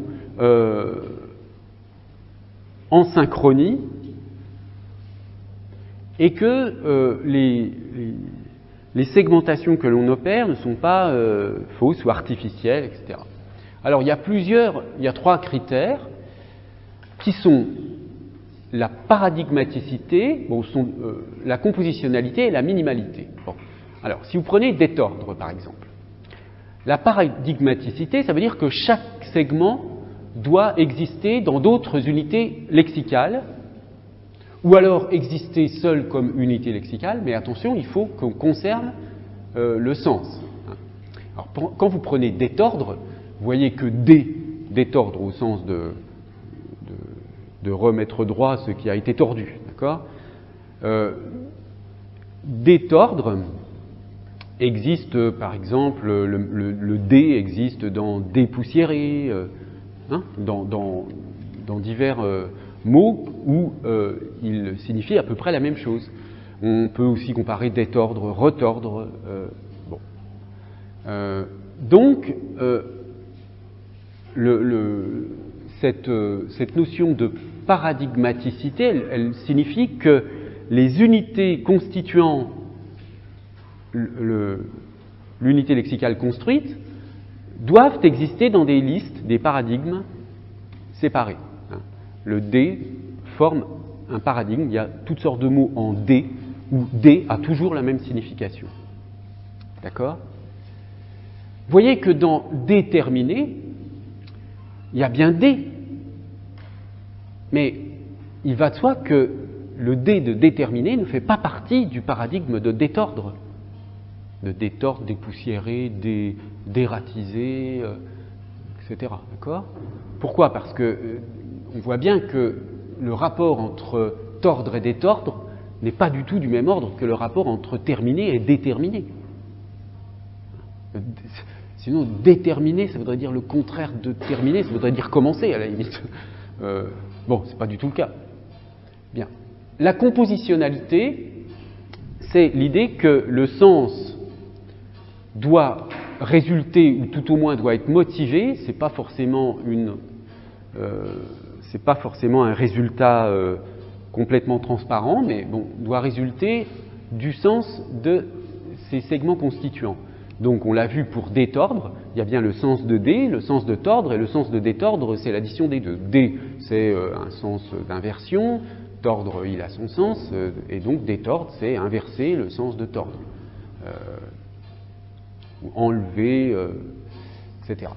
en synchronie et que les segmentations que l'on opère ne sont pas fausses ou artificielles, etc. Alors, il y a 3 critères qui sont la paradigmaticité, la compositionnalité et la minimalité. Bon. Alors, si vous prenez détordre, par exemple, la paradigmaticité, ça veut dire que chaque segment doit exister dans d'autres unités lexicales, ou alors exister seul comme unité lexicale, mais attention, il faut qu'on conserve le sens. Alors, quand vous prenez détordre, vous voyez que détordre au sens de remettre droit ce qui a été tordu, d'accord ? Détordre existe, par exemple, le dé existe dans dépoussiérer, dans divers mots où il signifie à peu près la même chose. On peut aussi comparer détordre, retordre. Donc, cette notion de paradigmaticité, elle signifie que les unités constituant l'unité lexicale construite doivent exister dans des listes, des paradigmes séparés. Le D forme un paradigme, il y a toutes sortes de mots en D, où D a toujours la même signification. D'accord ? Vous voyez que dans déterminé, il y a bien D, mais il va de soi que le D de déterminé ne fait pas partie du paradigme de détordre. De détordre, dépoussiérer, dératiser, etc. D'accord ? Pourquoi ? Parce que on voit bien que le rapport entre tordre et détordre n'est pas du tout du même ordre que le rapport entre terminé et déterminé. Sinon, déterminé, ça voudrait dire le contraire de terminé, ça voudrait dire commencer à la limite. Bon, c'est pas du tout le cas. Bien. La compositionnalité, c'est l'idée que le sens doit résulter, ou tout au moins doit être motivé, c'est pas forcément un résultat complètement transparent, mais bon, doit résulter du sens de ces segments constituants. Donc on l'a vu pour détordre, il y a bien le sens de dé, le sens de tordre, et le sens de détordre, c'est l'addition des deux. Dé, c'est un sens d'inversion, tordre, il a son sens, et donc détordre, c'est inverser le sens de tordre. Ou enlever, etc.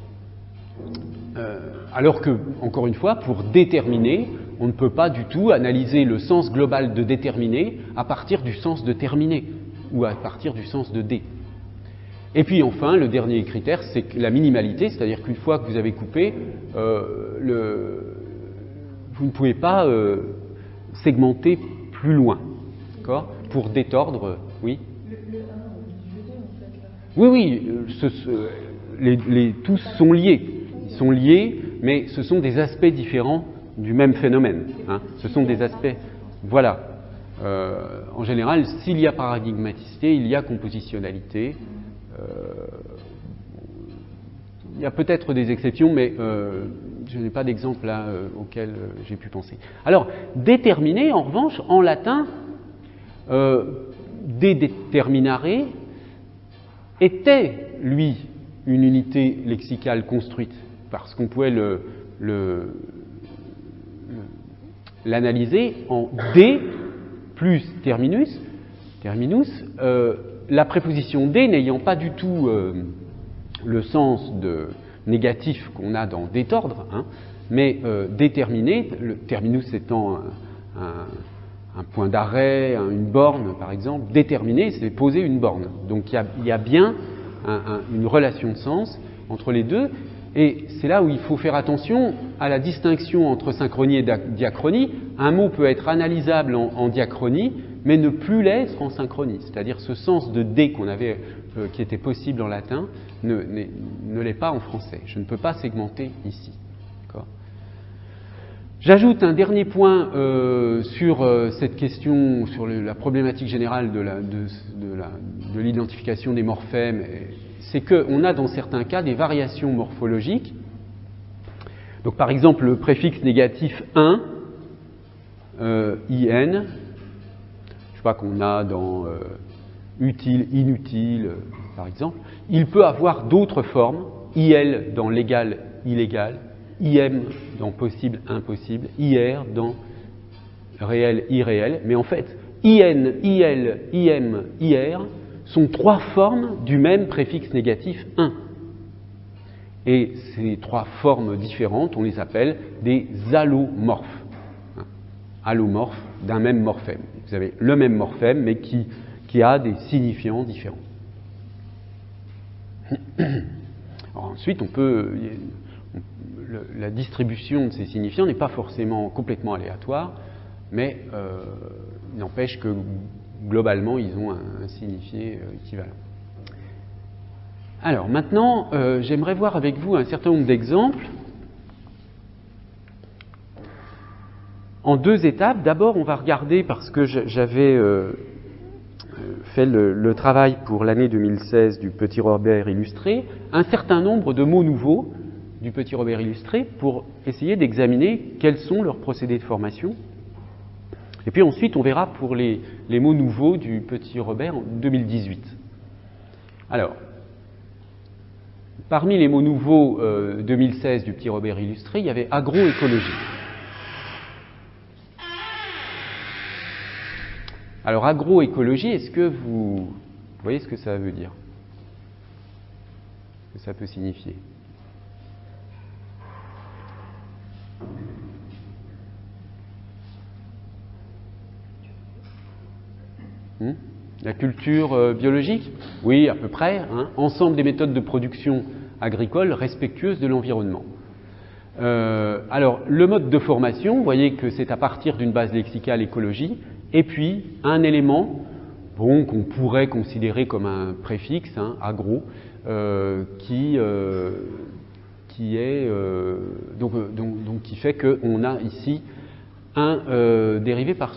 Alors que, encore une fois, pour déterminer, on ne peut pas du tout analyser le sens global de déterminer à partir du sens de terminer, ou à partir du sens de dé. Et puis enfin, le dernier critère, c'est la minimalité, c'est-à-dire qu'une fois que vous avez coupé, vous ne pouvez pas segmenter plus loin. D'accord ? Pour détordre, oui. Oui, tous sont liés. Ils sont liés, mais ce sont des aspects différents du même phénomène. Hein. Ce sont des aspects. Voilà. En général, s'il y a paradigmaticité, il y a compositionnalité. Il y a peut-être des exceptions, mais je n'ai pas d'exemple là auquel j'ai pu penser. Alors, déterminer, en revanche, en latin, de determinare était, lui, une unité lexicale construite, parce qu'on pouvait l'analyser en D plus terminus, la préposition D n'ayant pas du tout le sens négatif qu'on a dans détordre, hein, mais déterminer, le terminus étant un point d'arrêt, une borne par exemple, déterminer c'est poser une borne. Donc il y a bien une relation de sens entre les deux, et c'est là où il faut faire attention à la distinction entre synchronie et diachronie. Un mot peut être analysable en diachronie, mais ne plus l'être en synchronie. C'est-à-dire ce sens de D qu'on avait, qui était possible en latin, ne l'est pas en français. Je ne peux pas segmenter ici. D'accord ? J'ajoute un dernier point sur cette question, sur la problématique générale de l'identification des morphèmes. C'est qu'on a dans certains cas des variations morphologiques. Donc par exemple le préfixe négatif 1, in, je sais pas qu'on a dans utile, inutile, par exemple, il peut avoir d'autres formes, il dans légal, illégal, im dans possible, impossible, ir dans réel, irréel, mais en fait, in, il, im, ir sont trois formes du même préfixe négatif 1. Et ces trois formes différentes, on les appelle des allomorphes. Allomorphes d'un même morphème. Vous avez le même morphème, mais qui a des signifiants différents. Alors ensuite, la distribution de ces signifiants n'est pas forcément complètement aléatoire, mais il n'empêche que globalement, ils ont un signifié équivalent. Alors maintenant, j'aimerais voir avec vous un certain nombre d'exemples en deux étapes. D'abord, on va regarder, parce que j'avais fait le travail pour l'année 2016 du Petit Robert illustré, un certain nombre de mots nouveaux du Petit Robert illustré pour essayer d'examiner quels sont leurs procédés de formation. Et puis ensuite, on verra pour les mots nouveaux du Petit Robert en 2018. Alors, parmi les mots nouveaux 2016 du Petit Robert illustré, il y avait agroécologie. Alors, agroécologie, est-ce que vous voyez ce que ça veut dire? Ce que ça peut signifier? La culture biologique? Oui, à peu près. Ensemble des méthodes de production agricole respectueuses de l'environnement. Alors, le mode de formation, vous voyez que c'est à partir d'une base lexicale écologie, et puis un élément qu'on pourrait considérer comme un préfixe, agro, qui fait qu'on a ici un dérivé par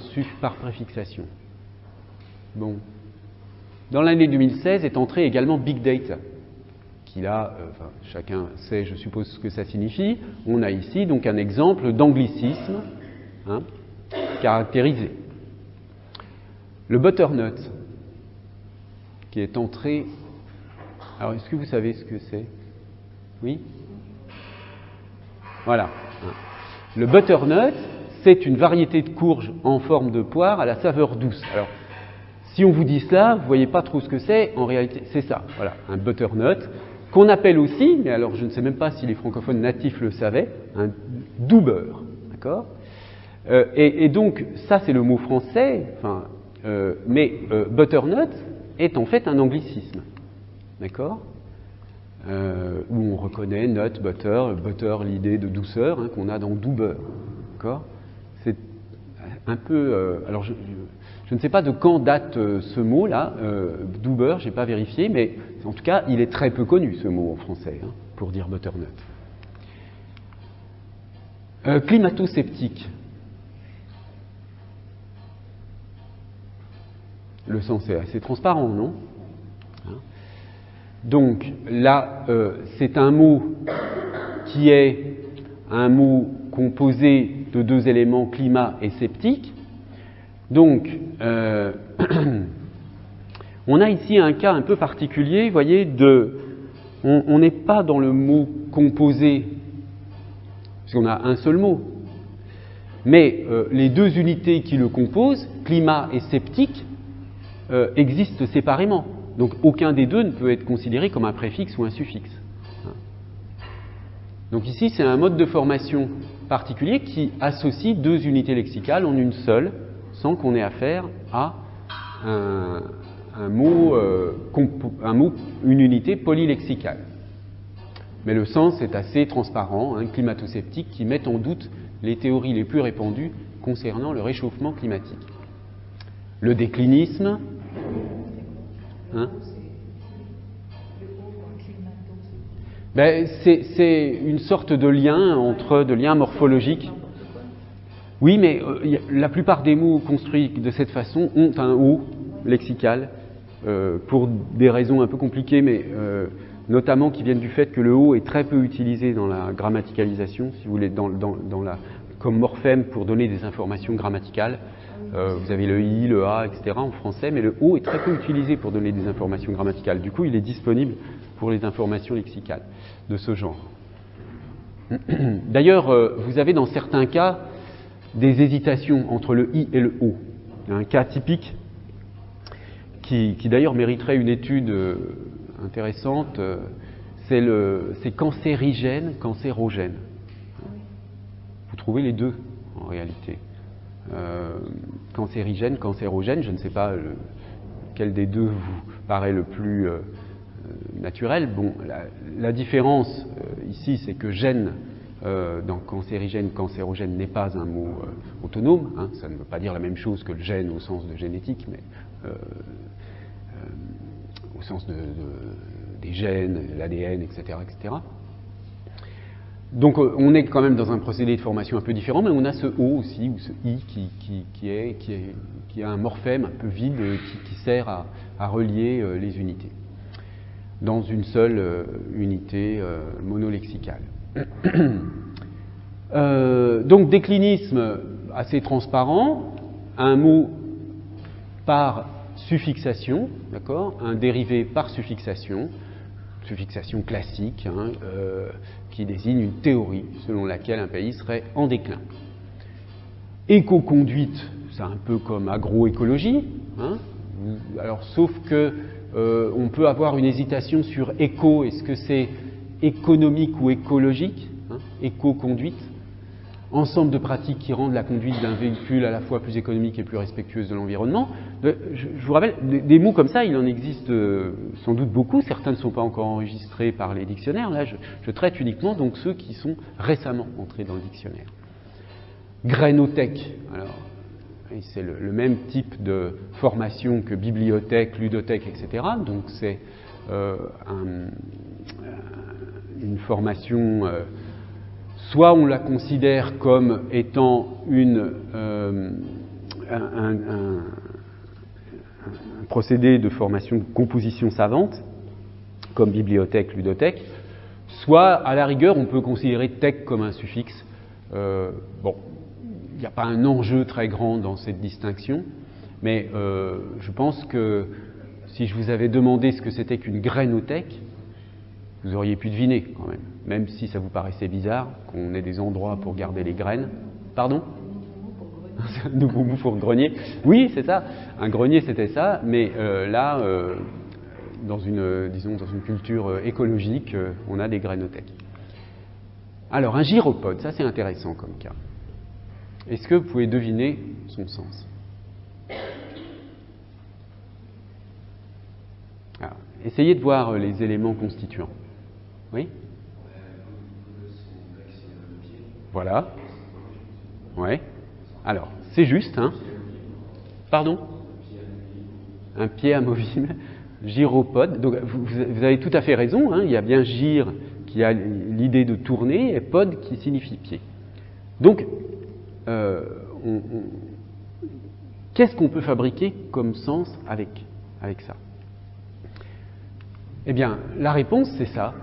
préfixation. Bon. Dans l'année 2016 est entré également Big Data, qui là, chacun sait, je suppose, ce que ça signifie. On a ici donc un exemple d'anglicisme caractérisé. Le butternut, qui est entré... Alors, est-ce que vous savez ce que c'est? Oui? Voilà. Le butternut, c'est une variété de courge en forme de poire à la saveur douce. Alors, si on vous dit cela, vous ne voyez pas trop ce que c'est, en réalité, c'est ça, voilà, un butternut, qu'on appelle aussi, mais alors je ne sais même pas si les francophones natifs le savaient, un doux-beurre, d'accord? Et donc, ça c'est le mot français, mais butternut est en fait un anglicisme, d'accord? Où on reconnaît nut, butter, l'idée de douceur qu'on a dans doux-beurre, d'accord? C'est un peu... alors je ne sais pas de quand date ce mot-là, doux-beurre, je n'ai pas vérifié, mais en tout cas, il est très peu connu, ce mot en français, pour dire butternut. Climato-sceptique. Le sens est assez transparent, non? Donc, là, c'est un mot qui est un mot composé de deux éléments, climat et sceptique. Donc, on a ici un cas un peu particulier, vous voyez, on n'est pas dans le mot composé, puisqu'on a un seul mot, mais les deux unités qui le composent, climat et sceptique, existent séparément. Donc, aucun des deux ne peut être considéré comme un préfixe ou un suffixe. Donc ici, c'est un mode de formation particulier qui associe deux unités lexicales en une seule, sans qu'on ait affaire à un mot, une unité polylexicale. Mais le sens est assez transparent, climato-sceptique, qui met en doute les théories les plus répandues concernant le réchauffement climatique. Le déclinisme, c'est une sorte de lien morphologique. Oui, mais la plupart des mots construits de cette façon ont un O lexical, pour des raisons un peu compliquées, mais notamment qui viennent du fait que le O est très peu utilisé dans la grammaticalisation, si vous voulez, comme morphème pour donner des informations grammaticales. Vous avez le I, le A, etc. en français, mais le O est très peu utilisé pour donner des informations grammaticales. Du coup, il est disponible pour les informations lexicales de ce genre. D'ailleurs, vous avez dans certains cas des hésitations entre le I et le O. Un cas typique qui d'ailleurs mériterait une étude intéressante, c'est cancérigène, cancérogène. Vous trouvez les deux en réalité. Cancérigène, cancérogène, je ne sais pas lequel des deux vous paraît le plus naturel. Bon, la différence ici, c'est que gène dans cancérigène, cancérogène n'est pas un mot autonome. Ça ne veut pas dire la même chose que le gène au sens de génétique, mais au sens des gènes, l'ADN, etc., etc. Donc on est quand même dans un procédé de formation un peu différent, mais on a ce O aussi, ou ce I qui a un morphème un peu vide qui sert à relier les unités dans une seule unité monolexicale. Donc déclinisme assez transparent, un mot par suffixation, d'accord, un dérivé par suffixation classique, hein, qui désigne une théorie selon laquelle un pays serait en déclin. Éco-conduite, c'est un peu comme agroécologie, hein, alors sauf que on peut avoir une hésitation sur éco, est-ce que c'est économique ou écologique, hein, éco-conduite, ensemble de pratiques qui rendent la conduite d'un véhicule à la fois plus économique et plus respectueuse de l'environnement. Je vous rappelle, des mots comme ça, il en existe sans doute beaucoup, certains ne sont pas encore enregistrés par les dictionnaires, là je traite uniquement donc ceux qui sont récemment entrés dans le dictionnaire. Grainothèque, alors c'est le même type de formation que bibliothèque, ludothèque, etc. Donc c'est une formation, soit on la considère comme étant un procédé de formation de composition savante, comme bibliothèque, ludothèque, soit à la rigueur on peut considérer tech comme un suffixe. Bon, il n'y a pas un enjeu très grand dans cette distinction, mais je pense que si je vous avais demandé ce que c'était qu'une grainothèque, vous auriez pu deviner quand même si ça vous paraissait bizarre qu'on ait des endroits pour garder les graines. Pardon ? Un nouveau mot pour grenier. Oui, c'est ça. Un grenier, c'était ça, mais là, dans une culture écologique, on a des grainothèques. Alors, un gyropode, ça c'est intéressant comme cas. Est-ce que vous pouvez deviner son sens ? Alors, essayez de voir les éléments constituants. Oui ? Voilà. Ouais. Alors, c'est juste, hein ? Pardon ? Un pied amovible. Gyropode. Donc, vous avez tout à fait raison, hein, il y a bien gyre qui a l'idée de tourner et pod qui signifie pied. Donc, qu'est-ce qu'on peut fabriquer comme sens avec ça ? Eh bien, la réponse, c'est ça.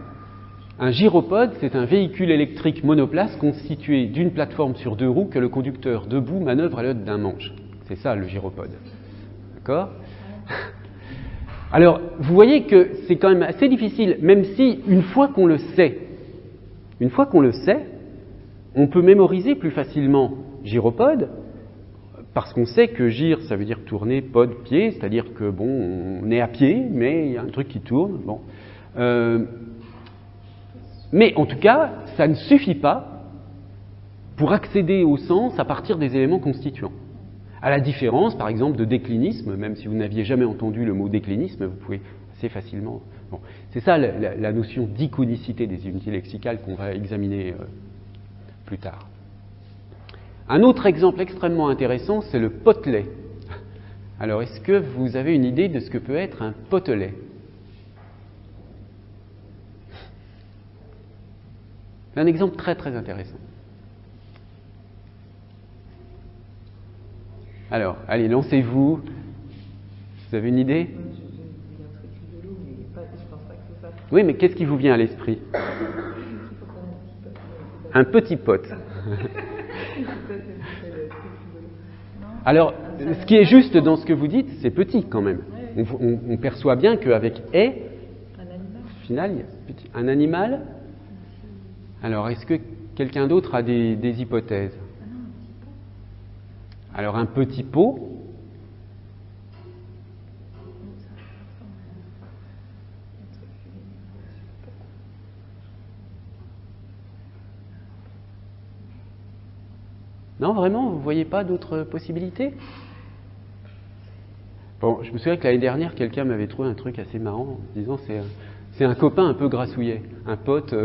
Un gyropode, c'est un véhicule électrique monoplace constitué d'une plateforme sur deux roues que le conducteur debout manœuvre à l'aide d'un manche. C'est ça, le gyropode. D'accord ? Alors, vous voyez que c'est quand même assez difficile, même si, une fois qu'on le sait, on peut mémoriser plus facilement gyropode, parce qu'on sait que gyre, ça veut dire tourner, pod, pied, c'est-à-dire que, bon, on est à pied, mais il y a un truc qui tourne, bon. Mais en tout cas, ça ne suffit pas pour accéder au sens à partir des éléments constituants. À la différence, par exemple, de déclinisme, même si vous n'aviez jamais entendu le mot déclinisme, vous pouvez assez facilement... Bon, c'est ça la notion d'iconicité des unités lexicales qu'on va examiner plus tard. Un autre exemple extrêmement intéressant, c'est le potelet. Alors, est-ce que vous avez une idée de ce que peut être un potelet ? C'est un exemple très très intéressant. Alors, allez, lancez-vous. Vous avez une idée ? Oui, mais qu'est-ce qui vous vient à l'esprit ? Un petit pote. Alors, ce qui est juste dans ce que vous dites, c'est petit quand même. On perçoit bien qu'avec « est », au final, il y a petit. Un animal. Alors, est-ce que quelqu'un d'autre a des hypothèses ? Alors, un petit pot. Non, vraiment, vous ne voyez pas d'autres possibilités ? Bon, je me souviens que l'année dernière, quelqu'un m'avait trouvé un truc assez marrant en disant c'est un copain un peu grassouillet, un pote.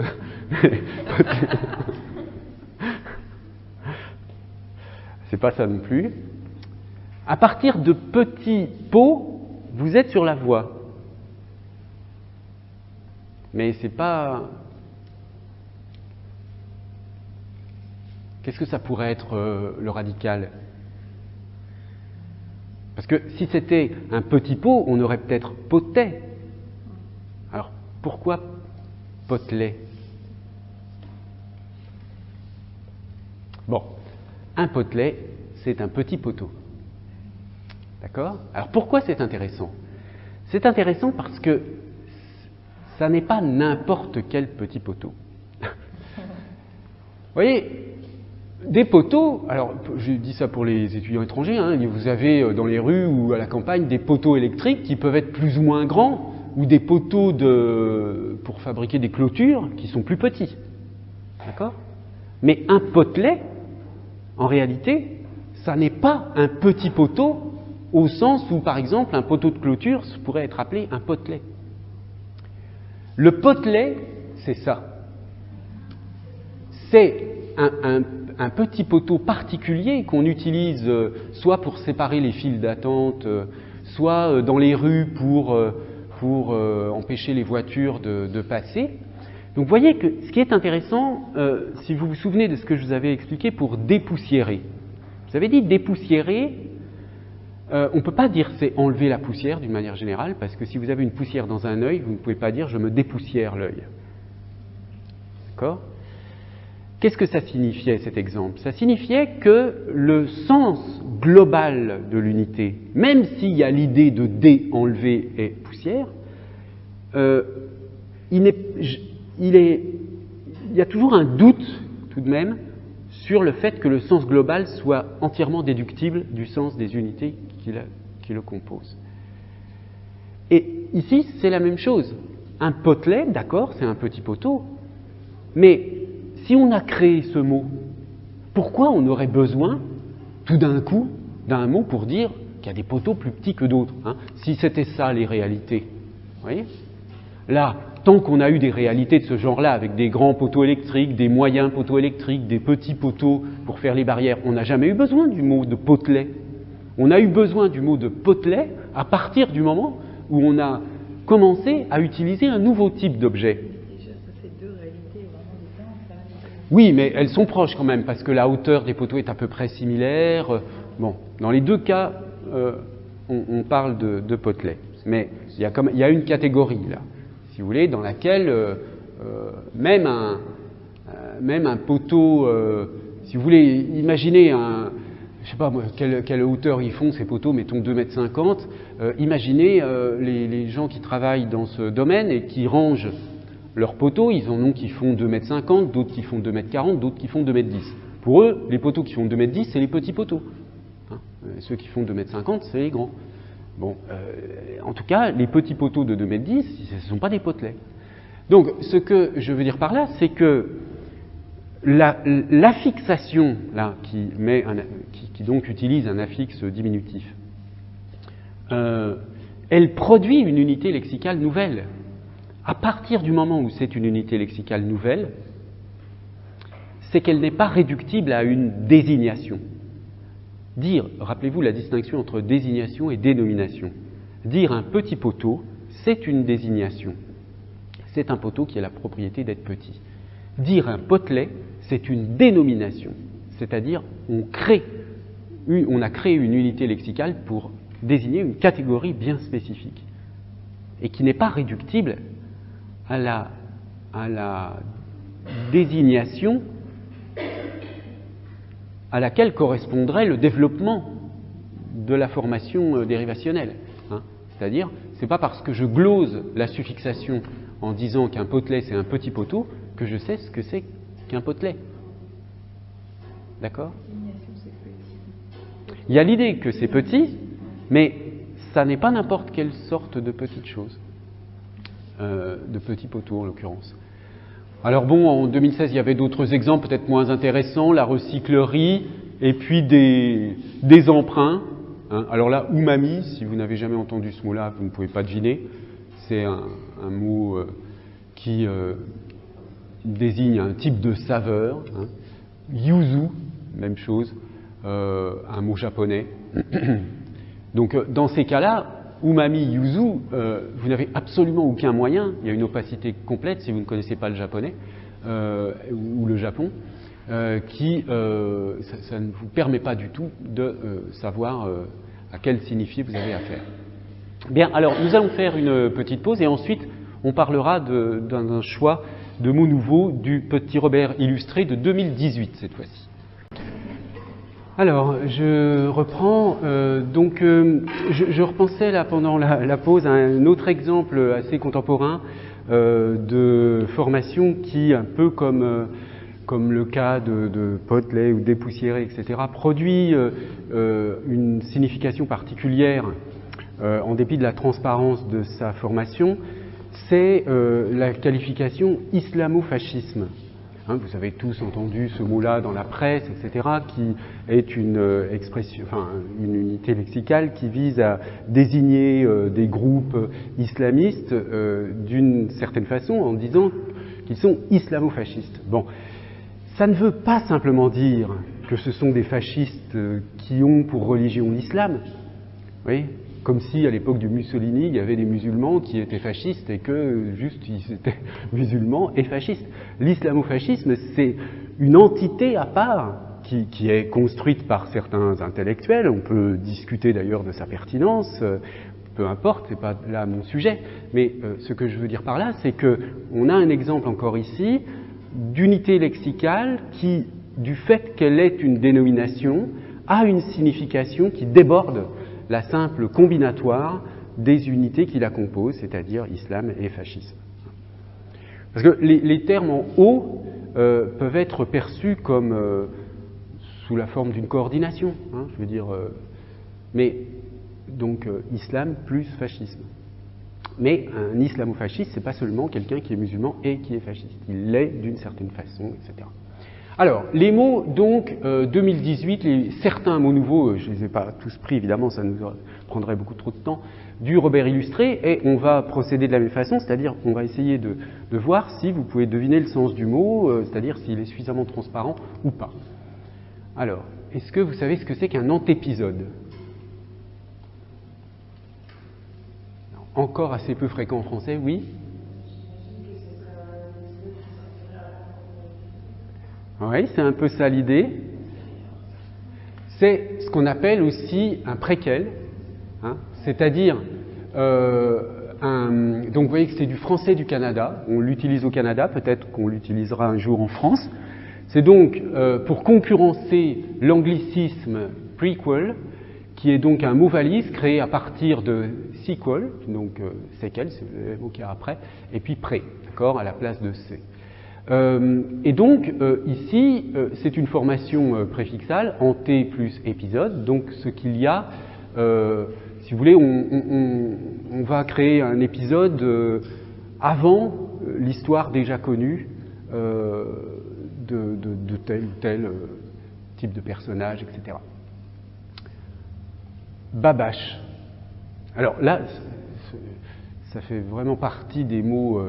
C'est pas ça non plus. À partir de petits pots, vous êtes sur la voie. Mais c'est pas... Qu'est-ce que ça pourrait être le radical ? Parce que si c'était un petit pot, on aurait peut-être potet. Alors pourquoi potelet ? Bon, un potelet, c'est un petit poteau. D'accord? Alors pourquoi c'est intéressant? C'est intéressant parce que ça n'est pas n'importe quel petit poteau. Vous voyez, des poteaux, alors je dis ça pour les étudiants étrangers, hein, vous avez dans les rues ou à la campagne des poteaux électriques qui peuvent être plus ou moins grands, ou des poteaux pour fabriquer des clôtures qui sont plus petits. D'accord? Mais un potelet, en réalité, ça n'est pas un petit poteau au sens où, par exemple, un poteau de clôture pourrait être appelé un potelet. Le potelet, c'est ça. C'est un petit poteau particulier qu'on utilise soit pour séparer les files d'attente, soit dans les rues pour empêcher les voitures de passer. Donc vous voyez que ce qui est intéressant, si vous vous souvenez de ce que je vous avais expliqué pour dépoussiérer. Vous avez dit dépoussiérer, on ne peut pas dire c'est enlever la poussière d'une manière générale, parce que si vous avez une poussière dans un œil, vous ne pouvez pas dire je me dépoussière l'œil. D'accord? Qu'est-ce que ça signifiait cet exemple? Ça signifiait que le sens global de l'unité, même s'il y a l'idée de dé-enlever et poussière, il y a toujours un doute tout de même sur le fait que le sens global soit entièrement déductible du sens des unités qui le composent. Et ici, c'est la même chose. Un potelet, d'accord, c'est un petit poteau, mais si on a créé ce mot, pourquoi on aurait besoin, tout d'un coup, d'un mot pour dire qu'il y a des poteaux plus petits que d'autres, hein, si c'était ça les réalités? Vous voyez? Là, tant qu'on a eu des réalités de ce genre-là, avec des grands poteaux électriques, des moyens poteaux électriques, des petits poteaux pour faire les barrières, on n'a jamais eu besoin du mot de potelet. On a eu besoin du mot de potelet à partir du moment où on a commencé à utiliser un nouveau type d'objet. Oui, mais elles sont proches quand même, parce que la hauteur des poteaux est à peu près similaire. Bon, dans les deux cas, on parle de potelet. Mais il y a une catégorie, là, si vous voulez, dans laquelle même un poteau, si vous voulez, imaginez je ne sais pas moi, quelle hauteur ils font ces poteaux, mettons 2,50 m. Imaginez les gens qui travaillent dans ce domaine et qui rangent leurs poteaux, ils en ont qui font 2,50 m, d'autres qui font 2,40 m, d'autres qui font 2,10 m. Pour eux, les poteaux qui font 2,10 m, c'est les petits poteaux. Hein, ceux qui font 2,50 m, c'est les grands. Bon, en tout cas, les petits poteaux de 2,10 m, ce ne sont pas des potelets. Donc, ce que je veux dire par là, c'est que l'affixation, là, qui donc utilise un affixe diminutif, elle produit une unité lexicale nouvelle. À partir du moment où c'est une unité lexicale nouvelle, c'est qu'elle n'est pas réductible à une désignation. Dire, rappelez-vous la distinction entre désignation et dénomination. Dire un petit poteau, c'est une désignation. C'est un poteau qui a la propriété d'être petit. Dire un potelet, c'est une dénomination. C'est-à-dire, on a créé une unité lexicale pour désigner une catégorie bien spécifique et qui n'est pas réductible à la désignation à laquelle correspondrait le développement de la formation dérivationnelle. Hein. C'est-à-dire, c'est pas parce que je glose la suffixation en disant qu'un potelet c'est un petit poteau que je sais ce que c'est qu'un potelet. D'accord? Il y a l'idée que c'est petit, mais ça n'est pas n'importe quelle sorte de petite chose. De petits poteaux en l'occurrence. Alors bon, en 2016, il y avait d'autres exemples peut-être moins intéressants, la recyclerie et puis des emprunts. Hein. Alors là, umami, si vous n'avez jamais entendu ce mot-là, vous ne pouvez pas deviner. C'est un mot qui désigne un type de saveur. Hein. Yuzu, même chose, un mot japonais. Donc dans ces cas-là, umami, yuzu, vous n'avez absolument aucun moyen, il y a une opacité complète si vous ne connaissez pas le japonais ou le Japon, ça ne vous permet pas du tout de savoir à quel signifié vous avez affaire. Bien, alors nous allons faire une petite pause et ensuite on parlera d'un choix de mots nouveaux du Petit Robert illustré de 2018 cette fois-ci. Alors, je reprends. Je repensais là pendant la pause à un autre exemple assez contemporain de formation qui, un peu comme le cas de Potley ou Despoussiéré, etc., produit une signification particulière en dépit de la transparence de sa formation, c'est la qualification islamo-fascisme. Hein, vous avez tous entendu ce mot-là dans la presse, etc., qui est une expression, enfin une unité lexicale qui vise à désigner des groupes islamistes d'une certaine façon en disant qu'ils sont islamo-fascistes. Bon, ça ne veut pas simplement dire que ce sont des fascistes qui ont pour religion l'islam, oui, comme si à l'époque de Mussolini, il y avait des musulmans qui étaient fascistes et que juste ils étaient musulmans et fascistes. L'islamo-fascisme, c'est une entité à part qui est construite par certains intellectuels. On peut discuter d'ailleurs de sa pertinence, peu importe, c'est pas là mon sujet. Mais ce que je veux dire par là, c'est que on a un exemple encore ici d'unité lexicale qui, du fait qu'elle est une dénomination, a une signification qui déborde la simple combinatoire des unités qui la composent, c'est-à-dire islam et fascisme. Parce que les termes en haut peuvent être perçus comme sous la forme d'une coordination, hein, je veux dire, mais donc islam plus fascisme. Mais un islamo-fasciste, c'est pas seulement quelqu'un qui est musulman et qui est fasciste, il l'est d'une certaine façon, etc. Alors, les mots, donc, 2018, certains mots nouveaux, je ne les ai pas tous pris, évidemment, ça nous prendrait beaucoup trop de temps, du Robert illustré, et on va procéder de la même façon, c'est-à-dire on va essayer de voir si vous pouvez deviner le sens du mot, c'est-à-dire s'il est suffisamment transparent ou pas. Alors, est-ce que vous savez ce que c'est qu'un antépisode ? Encore assez peu fréquent en français, oui ? Oui, c'est un peu ça l'idée. C'est ce qu'on appelle aussi un préquel, hein, c'est-à-dire donc vous voyez que c'est du français du Canada, on l'utilise au Canada, peut-être qu'on l'utilisera un jour en France. C'est donc pour concurrencer l'anglicisme prequel, qui est donc un mot valise créé à partir de sequel, donc séquel, c'est le mot qui est après, et puis pré, d'accord, à la place de c. Et donc, ici, c'est une formation préfixale, anté plus épisode, donc ce qu'il y a, si vous voulez, on va créer un épisode avant l'histoire déjà connue de tel ou tel type de personnage, etc. Babache. Alors là, ça fait vraiment partie des mots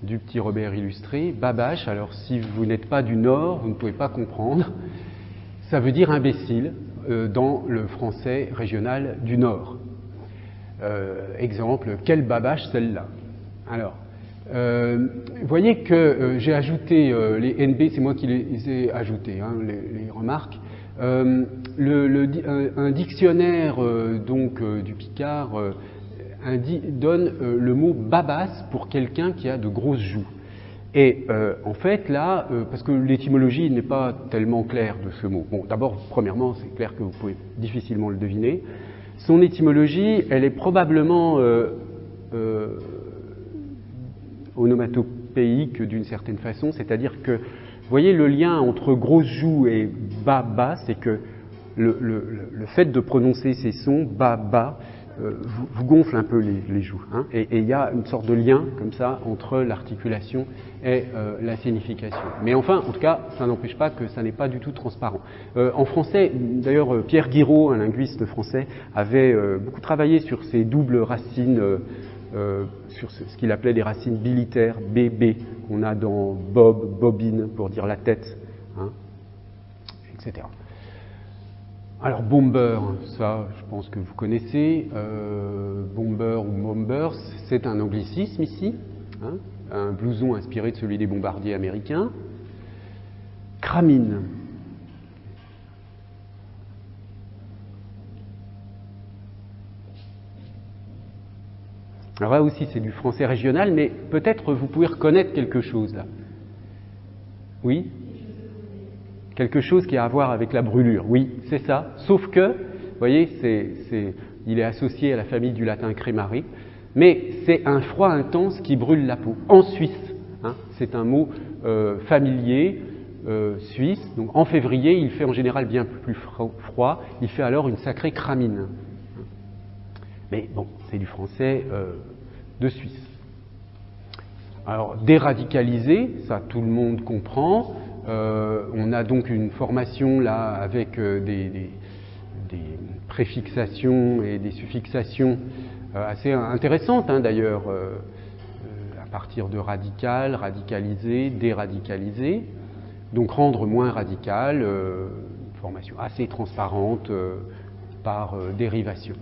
du petit Robert illustré. Babache, alors si vous n'êtes pas du Nord, vous ne pouvez pas comprendre. Ça veut dire imbécile dans le français régional du Nord. Exemple, quelle babache celle-là. Alors, vous voyez que j'ai ajouté les NB, c'est moi qui les ai ajoutés, hein, les remarques. Un dictionnaire donc du Picard donne le mot babasse pour quelqu'un qui a de grosses joues. Et en fait là, parce que l'étymologie n'est pas tellement claire de ce mot. Bon, d'abord, premièrement, c'est clair que vous pouvez difficilement le deviner. Son étymologie, elle est probablement onomatopéique d'une certaine façon, c'est-à-dire que vous voyez le lien entre grosses joues et baba, c'est que le fait de prononcer ces sons, baba, vous gonfle un peu les joues. Hein, et il y a une sorte de lien, comme ça, entre l'articulation et la signification. Mais enfin, en tout cas, ça n'empêche pas que ça n'est pas du tout transparent. En français, d'ailleurs, Pierre Guiraud, un linguiste français, avait beaucoup travaillé sur ces doubles racines, sur ce qu'il appelait les racines bilitaires, BB, qu'on a dans Bob, bobine, pour dire la tête, hein, etc. Alors, bomber, ça, je pense que vous connaissez. Bomber ou bombers, c'est un anglicisme ici, hein, un blouson inspiré de celui des bombardiers américains. Cramine. Alors là aussi, c'est du français régional, mais peut-être vous pouvez reconnaître quelque chose là. Oui ? quelque chose qui a à voir avec la brûlure. Oui, c'est ça. Sauf que, vous voyez, il est associé à la famille du latin cremare, mais c'est un froid intense qui brûle la peau. En Suisse, hein, c'est un mot familier suisse. Donc en février, il fait en général bien plus froid. Il fait alors une sacrée cramine. Mais bon, c'est du français de Suisse. Alors, déradicaliser, ça tout le monde comprend. On a donc une formation là avec des préfixations et des suffixations assez intéressantes hein, d'ailleurs, à partir de radical, radicaliser, déradicaliser. Donc rendre moins radical, une formation assez transparente par dérivation.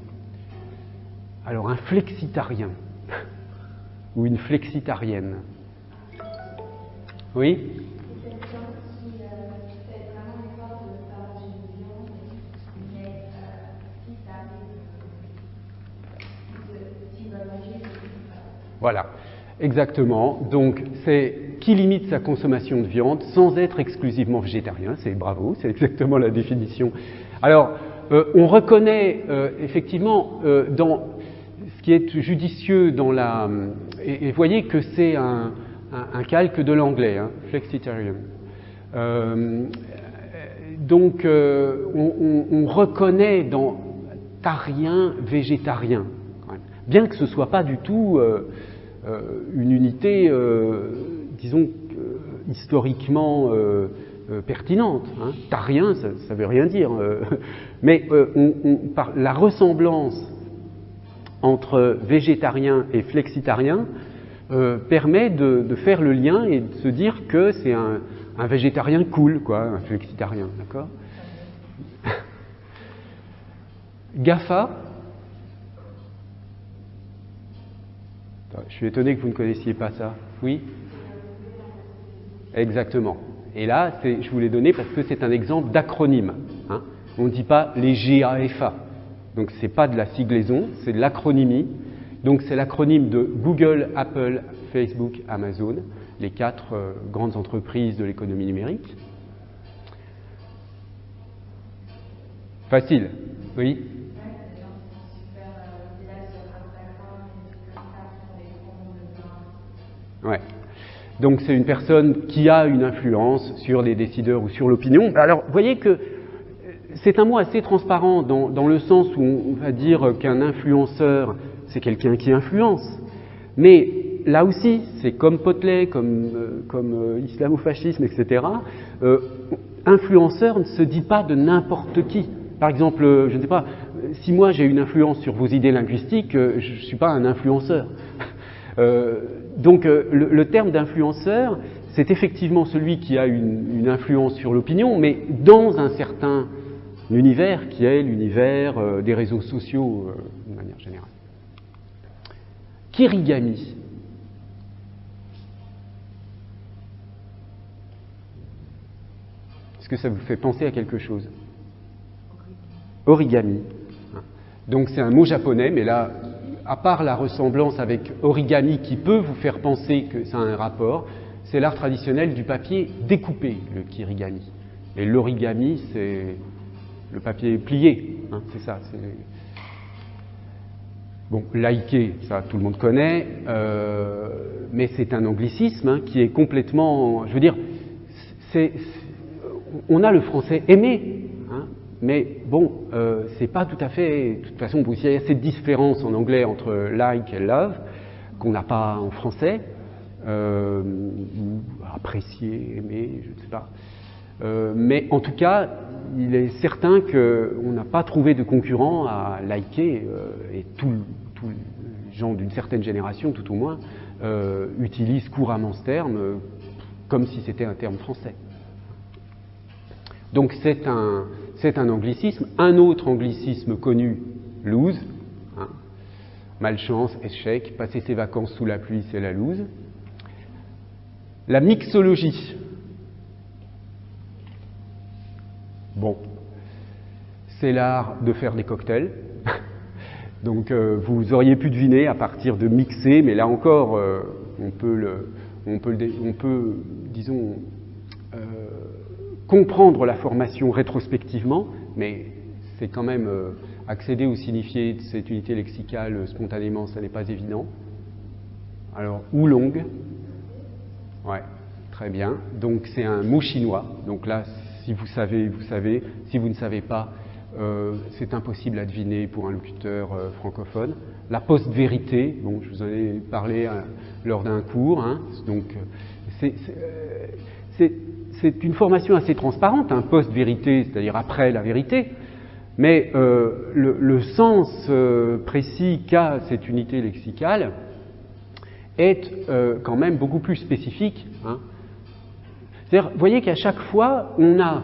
Alors un flexitarien ou une flexitarienne. Oui? Voilà, exactement. Donc, c'est qui limite sa consommation de viande sans être exclusivement végétarien. C'est bravo, c'est exactement la définition. Alors, on reconnaît effectivement dans ce qui est judicieux dans la... Et voyez que c'est un calque de l'anglais, hein, flexitarian. Donc, on reconnaît dans tarien, végétarien, bien que ce ne soit pas du tout une unité, disons, historiquement pertinente. Hein. Tarien, ça ne veut rien dire. Mais par la ressemblance entre végétarien et flexitarien permet de faire le lien et de se dire que c'est un végétarien cool, quoi, un flexitarien, d'accord? GAFA. Je suis étonné que vous ne connaissiez pas ça. Oui? Exactement. Et là, je vous l'ai donné parce que c'est un exemple d'acronyme. Hein. On ne dit pas les GAFA. Donc, ce n'est pas de la siglaison, c'est de l'acronymie. Donc, c'est l'acronyme de Google, Apple, Facebook, Amazon, les 4 grandes entreprises de l'économie numérique. Facile, oui? Ouais. Donc c'est une personne qui a une influence sur les décideurs ou sur l'opinion. Alors, vous voyez que c'est un mot assez transparent dans le sens où on va dire qu'un influenceur, c'est quelqu'un qui influence. Mais là aussi, c'est comme Potley, comme islamofascisme, etc. Influenceur ne se dit pas de n'importe qui. Par exemple, je ne sais pas, si moi j'ai une influence sur vos idées linguistiques, je ne suis pas un influenceur. Donc le terme d'influenceur, c'est effectivement celui qui a une influence sur l'opinion, mais dans un certain univers qui est l'univers des réseaux sociaux de manière générale. Kirigami. Est-ce que ça vous fait penser à quelque chose? Origami. Donc c'est un mot japonais, mais là, à part la ressemblance avec origami qui peut vous faire penser que ça a un rapport, c'est l'art traditionnel du papier découpé, le kirigami. Et l'origami, c'est le papier plié, hein, c'est ça. Bon, liker, ça tout le monde connaît, mais c'est un anglicisme hein, qui est complètement... Je veux dire, on a le français aimé, hein, mais bon, c'est pas tout à fait... De toute façon, il y a cette différence en anglais entre like et love, qu'on n'a pas en français, apprécier, aimer, je ne sais pas. Mais en tout cas, il est certain qu'on n'a pas trouvé de concurrent à liker, et tous les gens d'une certaine génération, tout au moins, utilisent couramment ce terme comme si c'était un terme français. Donc c'est un anglicisme. Un autre anglicisme connu, lose, hein, malchance, échec, passer ses vacances sous la pluie, c'est la lose. La mixologie. Bon, c'est l'art de faire des cocktails. Donc vous auriez pu deviner à partir de mixer, mais là encore, on peut disons, comprendre la formation rétrospectivement, mais c'est quand même accéder au signifié de cette unité lexicale spontanément, ça n'est pas évident. Alors, oolong, ouais, très bien. Donc c'est un mot chinois. Donc là, si vous savez, vous savez. Si vous ne savez pas, c'est impossible à deviner pour un locuteur francophone. La post-vérité, bon, je vous en ai parlé lors d'un cours. Hein, donc c'est une formation assez transparente, hein, post-vérité, c'est-à-dire après la vérité. Mais le sens précis qu'a cette unité lexicale est quand même beaucoup plus spécifique. Hein. C'est-à-dire, vous voyez qu'à chaque fois, on a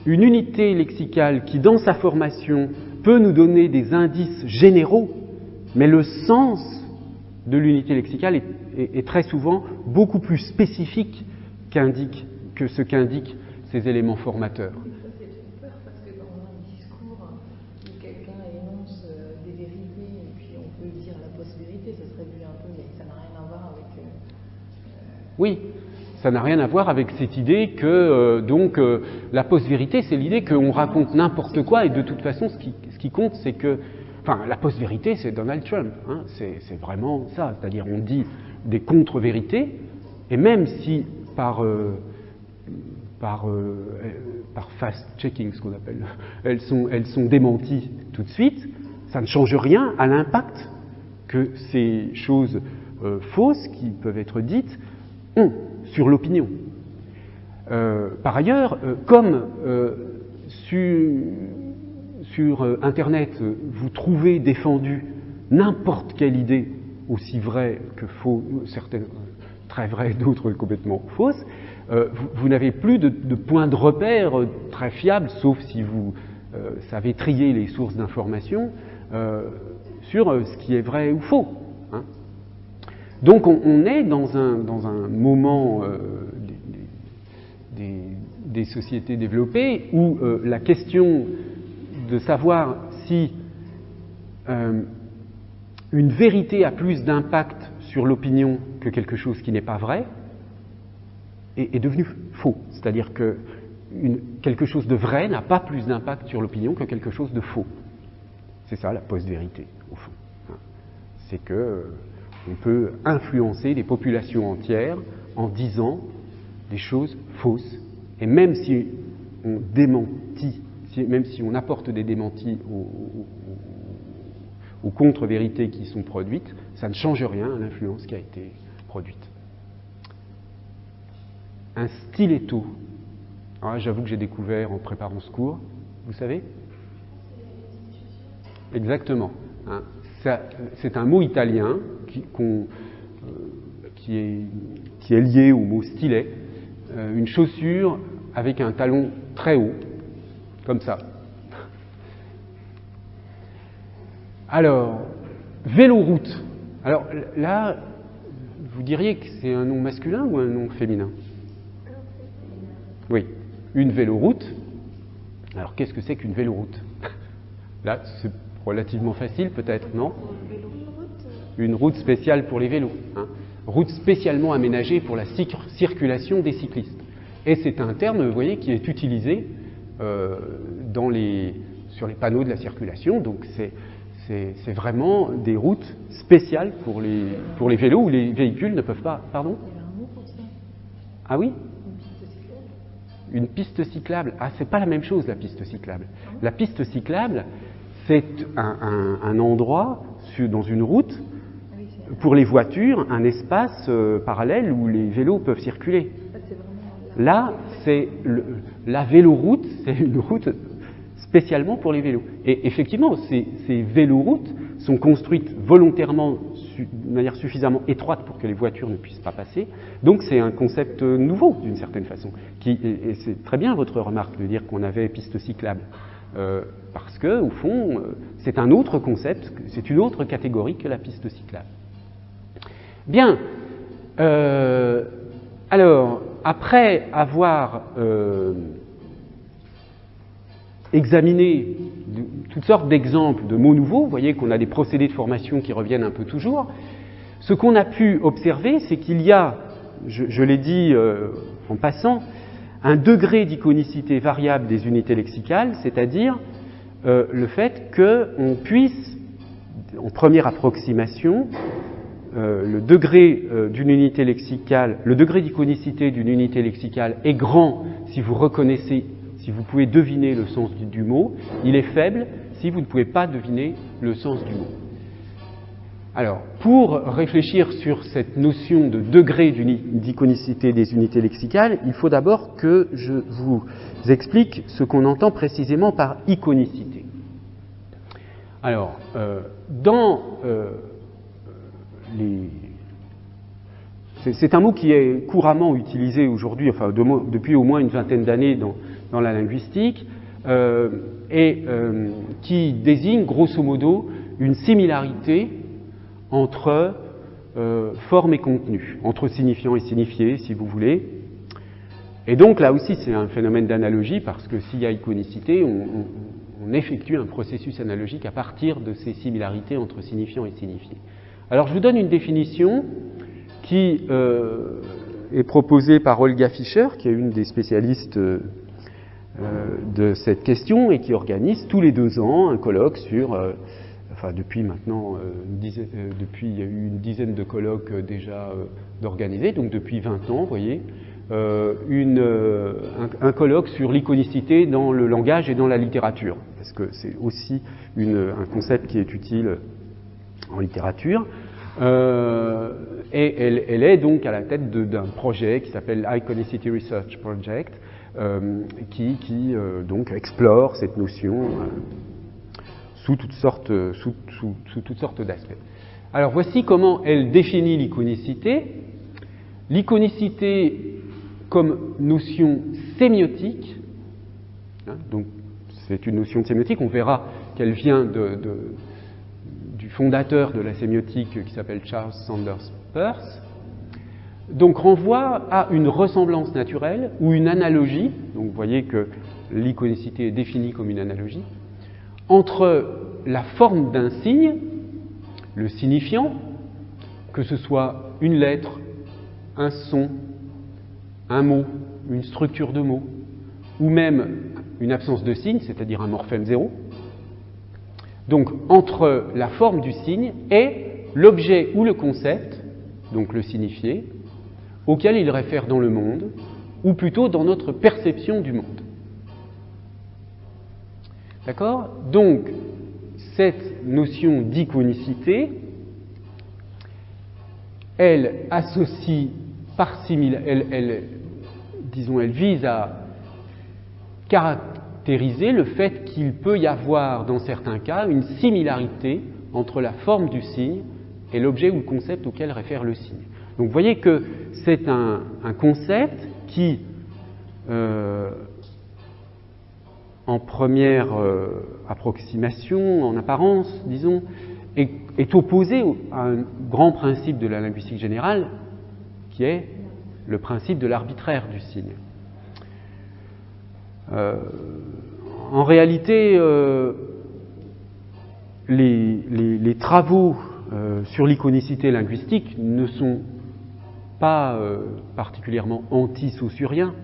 une unité lexicale qui, dans sa formation, peut nous donner des indices généraux, mais le sens de l'unité lexicale est très souvent beaucoup plus spécifique que ce qu'indiquent ces éléments formateurs. Ça, c'est une peur, parce que dans un discours où quelqu'un énonce des vérités, et puis on peut dire la post-vérité, ça serait vu un peu, mais ça n'a rien à voir avec... Oui, ça n'a rien à voir avec cette idée que, la post-vérité, c'est l'idée qu'on raconte n'importe quoi, et de toute façon, ce qui compte, c'est que... Enfin, la post-vérité, c'est Donald Trump, hein, c'est vraiment ça, c'est-à-dire on dit des contre-vérités, et même si par fast-checking, ce qu'on appelle, elles sont démenties tout de suite, ça ne change rien à l'impact que ces choses fausses qui peuvent être dites ont sur l'opinion. Par ailleurs, comme sur Internet, vous trouvez défendu n'importe quelle idée, aussi vraie que fausse, certaines très vraies, d'autres complètement fausses, vous n'avez plus de point de repère très fiable, sauf si vous savez trier les sources d'information sur ce qui est vrai ou faux. Hein. Donc on est dans un moment des sociétés développées où la question de savoir si une vérité a plus d'impact sur l'opinion que quelque chose qui n'est pas vrai est devenu faux. C'est-à-dire que quelque chose de vrai n'a pas plus d'impact sur l'opinion que quelque chose de faux. C'est ça la post-vérité, au fond. C'est que on peut influencer des populations entières en disant des choses fausses. Et même si on démentit, même si on apporte des démentis aux contre-vérités qui sont produites, ça ne change rien à l'influence qui a été produite. Un stiletto. Alors, j'avoue que j'ai découvert en préparant ce cours, vous savez ? Exactement. Hein. C'est un mot italien qui est lié au mot stylet. Une chaussure avec un talon très haut, comme ça. Alors, véloroute. Alors là, vous diriez que c'est un nom masculin ou un nom féminin ? Oui, une véloroute. Alors qu'est-ce que c'est qu'une véloroute ? Là, c'est relativement facile peut-être, non ? Une route spéciale pour les vélos. Hein. Route spécialement aménagée pour la circulation des cyclistes. Et c'est un terme, vous voyez, qui est utilisé sur les panneaux de la circulation. Donc c'est vraiment des routes spéciales pour les vélos où les véhicules ne peuvent pas... Pardon ? Il y a un mot pour ça. Ah oui ? Une piste cyclable. Une piste cyclable. Ah, c'est pas la même chose, la piste cyclable. La piste cyclable, c'est un endroit dans une route, pour les voitures, un espace parallèle où les vélos peuvent circuler. Là, la véloroute, c'est une route spécialement pour les vélos. Et effectivement, ces véloroutes sont construites volontairement de manière suffisamment étroite pour que les voitures ne puissent pas passer. Donc c'est un concept nouveau, d'une certaine façon. Et c'est très bien votre remarque de dire qu'on avait piste cyclable. Parce que, au fond, c'est un autre concept, c'est une autre catégorie que la piste cyclable. Bien. Alors, après avoir examiné toutes sortes d'exemples de mots nouveaux, vous voyez qu'on a des procédés de formation qui reviennent un peu toujours, ce qu'on a pu observer, c'est qu'il y a, je l'ai dit en passant, un degré d'iconicité variable des unités lexicales, c'est-à-dire le fait qu'on puisse, en première approximation, le degré d'une unité lexicale, le degré d'iconicité d'une unité lexicale est grand si vous reconnaissez, si vous pouvez deviner le sens du mot, il est faible si vous ne pouvez pas deviner le sens du mot. Alors, pour réfléchir sur cette notion de degré d'iconicité des unités lexicales, il faut d'abord que je vous explique ce qu'on entend précisément par iconicité. Alors, c'est un mot qui est couramment utilisé aujourd'hui, enfin depuis au moins une vingtaine d'années dans la linguistique, qui désigne grosso modo une similarité entre forme et contenu, entre signifiant et signifié, si vous voulez. Et donc là aussi, c'est un phénomène d'analogie, parce que s'il y a iconicité, on effectue un processus analogique à partir de ces similarités entre signifiant et signifié. Alors je vous donne une définition qui est proposée par Olga Fischer, qui est une des spécialistes de cette question et qui organise tous les 2 ans un colloque sur... Enfin, depuis maintenant, depuis il y a eu une dizaine de colloques déjà d'organisés, donc depuis 20 ans, vous voyez, un colloque sur l'iconicité dans le langage et dans la littérature, parce que c'est aussi un concept qui est utile en littérature. Et elle est donc à la tête d'un projet qui s'appelle Iconicity Research Project, qui donc explore cette notion sous toutes sortes d'aspects. Alors voici comment elle définit l'iconicité. L'iconicité comme notion sémiotique, donc c'est une notion sémiotique, on verra qu'elle vient du fondateur de la sémiotique qui s'appelle Charles Sanders Peirce, donc renvoie à une ressemblance naturelle ou une analogie, donc vous voyez que l'iconicité est définie comme une analogie, entre la forme d'un signe, le signifiant, que ce soit une lettre, un son, un mot, une structure de mot, ou même une absence de signe, c'est-à-dire un morphème zéro. Donc entre la forme du signe et l'objet ou le concept, donc le signifié, auquel il réfère dans le monde, ou plutôt dans notre perception du monde. D'accord ? Donc, cette notion d'iconicité, elle associe elle vise à caractériser le fait qu'il peut y avoir, dans certains cas, une similarité entre la forme du signe et l'objet ou le concept auquel réfère le signe. Donc, vous voyez que c'est un concept qui, en première approximation, en apparence, disons, est opposé à un grand principe de la linguistique générale, qui est le principe de l'arbitraire du signe. En réalité, les travaux sur l'iconicité linguistique ne sont pas particulièrement anti-saussuriens.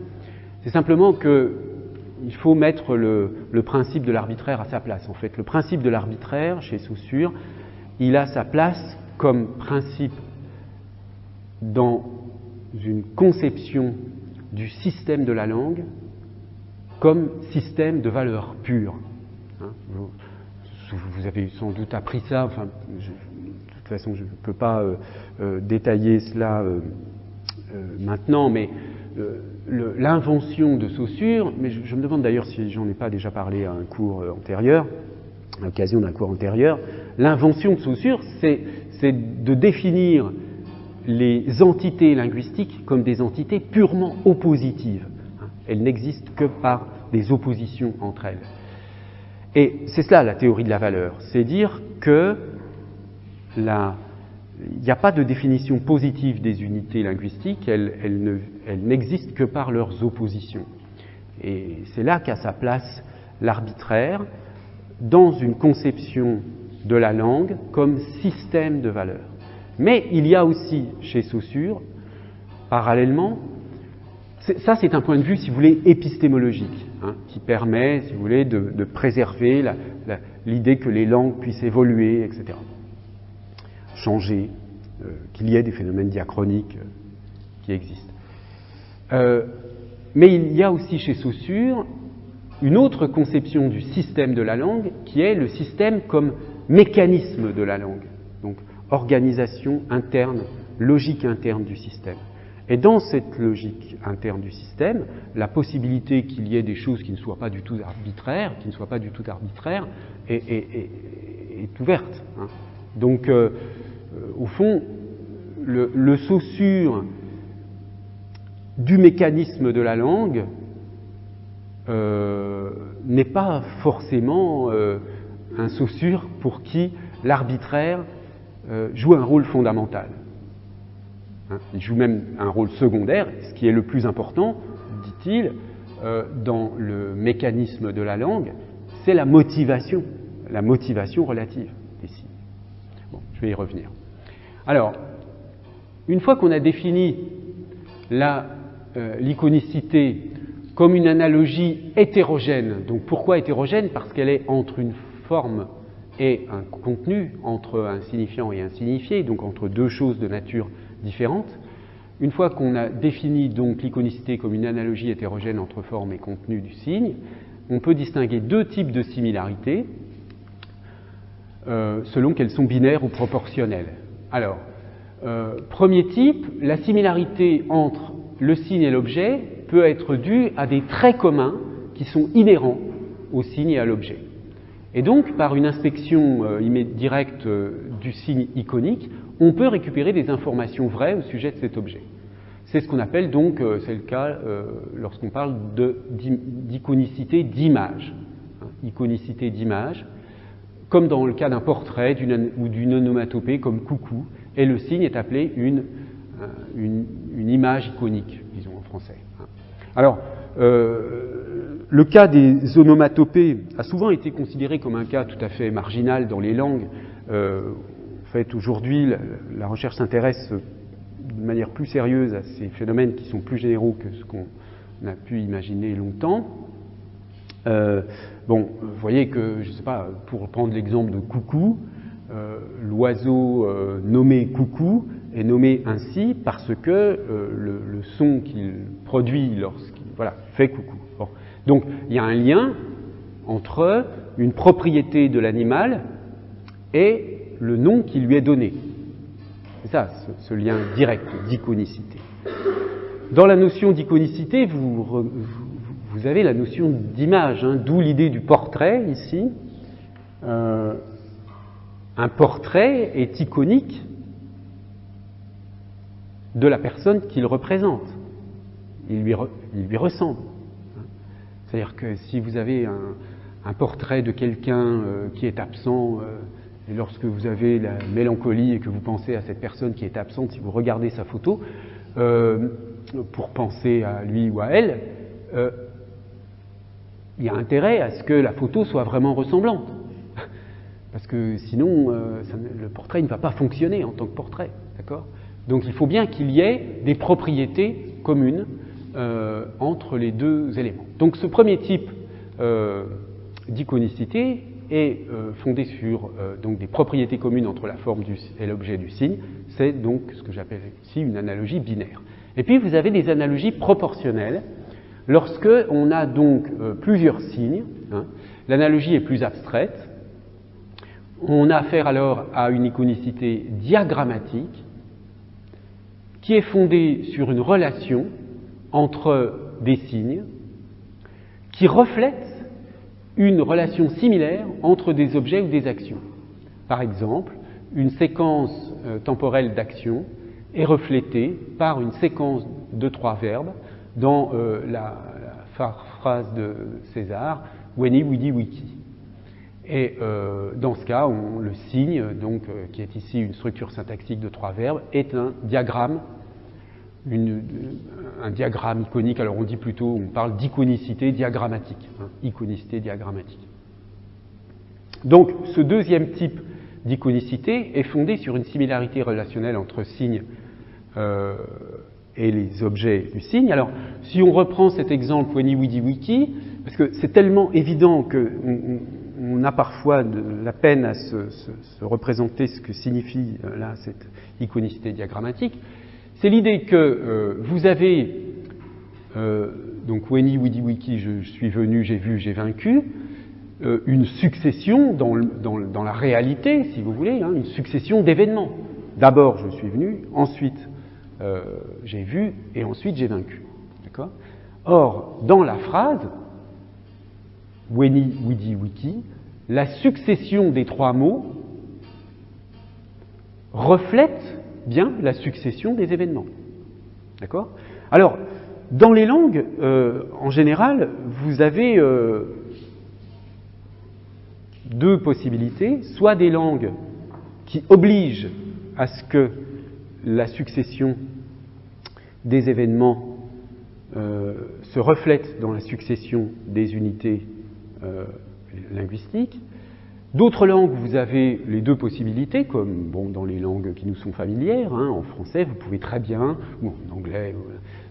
C'est simplement qu'il faut mettre le principe de l'arbitraire à sa place. En fait, le principe de l'arbitraire, chez Saussure, il a sa place comme principe dans une conception du système de la langue comme système de valeurs pures. Vous avez sans doute appris ça, enfin, de toute façon je ne peux pas détailler cela maintenant, mais l'invention de Saussure, mais je me demande d'ailleurs si j'en ai pas déjà parlé à un cours antérieur, à l'occasion d'un cours antérieur, l'invention de Saussure, c'est de définir les entités linguistiques comme des entités purement oppositives. Elles n'existent que par des oppositions entre elles. Et c'est cela la théorie de la valeur, c'est dire que il n'y a pas de définition positive des unités linguistiques, elles n'existent que par leurs oppositions. Et c'est là qu'a sa place l'arbitraire dans une conception de la langue comme système de valeurs. Mais il y a aussi chez Saussure, parallèlement, ça, c'est un point de vue, si vous voulez, épistémologique, hein, qui permet, si vous voulez, de préserver l'idée que les langues puissent évoluer, etc. Changer, qu'il y ait des phénomènes diachroniques qui existent. Mais il y a aussi chez Saussure une autre conception du système de la langue, qui est le système comme mécanisme de la langue, donc organisation interne, logique interne du système. Et dans cette logique interne du système, la possibilité qu'il y ait des choses qui ne soient pas du tout arbitraires, est ouverte. Hein. Donc, au fond, le Saussure du mécanisme de la langue n'est pas forcément un Saussure pour qui l'arbitraire joue un rôle fondamental. Hein, il joue même un rôle secondaire, ce qui est le plus important, dit-il, dans le mécanisme de la langue, c'est la motivation relative des signes. Bon, je vais y revenir. Alors, une fois qu'on a défini l'iconicité comme une analogie hétérogène, donc pourquoi hétérogène? Parce qu'elle est entre une forme et un contenu, entre un signifiant et un signifié, donc entre deux choses de nature différentes. Une fois qu'on a défini donc l'iconicité comme une analogie hétérogène entre forme et contenu du signe, on peut distinguer deux types de similarités selon qu'elles sont binaires ou proportionnelles. Alors, premier type, la similarité entre le signe et l'objet peut être due à des traits communs qui sont inhérents au signe et à l'objet. Et donc, par une inspection directe du signe iconique, on peut récupérer des informations vraies au sujet de cet objet. C'est ce qu'on appelle donc, c'est le cas lorsqu'on parle d'iconicité d'image. Hein, iconicité d'image, comme dans le cas d'un portrait ou d'une onomatopée comme coucou, et le signe est appelé une image iconique, disons en français. Alors, le cas des onomatopées a souvent été considéré comme un cas tout à fait marginal dans les langues. En fait, aujourd'hui, la recherche s'intéresse de manière plus sérieuse à ces phénomènes qui sont plus généraux que ce qu'on a pu imaginer longtemps. Bon, vous voyez que, je ne sais pas, pour prendre l'exemple de coucou, l'oiseau nommé coucou est nommé ainsi parce que le son qu'il produit lorsqu'il fait coucou. Bon. Donc, il y a un lien entre une propriété de l'animal et le nom qui lui est donné. C'est ça, ce lien direct d'iconicité. Dans la notion d'iconicité, vous avez la notion d'image, hein, d'où l'idée du portrait ici. Un portrait est iconique de la personne qu'il représente. Il lui ressemble. C'est-à-dire que si vous avez un portrait de quelqu'un qui est absent, et lorsque vous avez la mélancolie et que vous pensez à cette personne qui est absente, si vous regardez sa photo, pour penser à lui ou à elle, il y a intérêt à ce que la photo soit vraiment ressemblante. Parce que sinon, le portrait ne va pas fonctionner en tant que portrait. D'accord ? Donc il faut bien qu'il y ait des propriétés communes entre les deux éléments. Donc ce premier type d'iconicité est fondé sur donc des propriétés communes entre la forme et l'objet du signe. C'est donc ce que j'appelle ici une analogie binaire. Et puis vous avez des analogies proportionnelles. Lorsque on a donc plusieurs signes, hein, l'analogie est plus abstraite. On a affaire alors à une iconicité diagrammatique qui est fondée sur une relation entre des signes qui reflètent une relation similaire entre des objets ou des actions. Par exemple, une séquence temporelle d'action est reflétée par une séquence de 3 verbes dans la phrase de César, Weni, Widi, Wiki. Et dans ce cas, le signe, donc, qui est ici une structure syntaxique de 3 verbes, est un diagramme, un diagramme iconique. Alors on parle d'iconicité diagrammatique, hein, iconicité diagrammatique. Donc ce deuxième type d'iconicité est fondé sur une similarité relationnelle entre signe et les objets du signe. Alors, si on reprend cet exemple Weni-Widi-Wiki, parce que c'est tellement évident qu'on a parfois de la peine à se représenter ce que signifie là cette iconicité diagrammatique, c'est l'idée que vous avez, donc Weni-Widi-Wiki, je suis venu, j'ai vu, j'ai vaincu, une succession dans la réalité, si vous voulez, hein, une succession d'événements. D'abord, je suis venu, ensuite, j'ai vu, et ensuite, j'ai vaincu. D'accord ? Or, dans la phrase, Weni-Widi-Wiki, la succession des trois mots reflète bien la succession des événements. D'accord ? Alors, dans les langues, en général, vous avez deux possibilités, soit des langues qui obligent à ce que la succession des événements se reflète dans la succession des unités linguistiques. D'autres langues, vous avez les deux possibilités, comme dans les langues qui nous sont familières. Hein, en français, vous pouvez très bien, ou en anglais,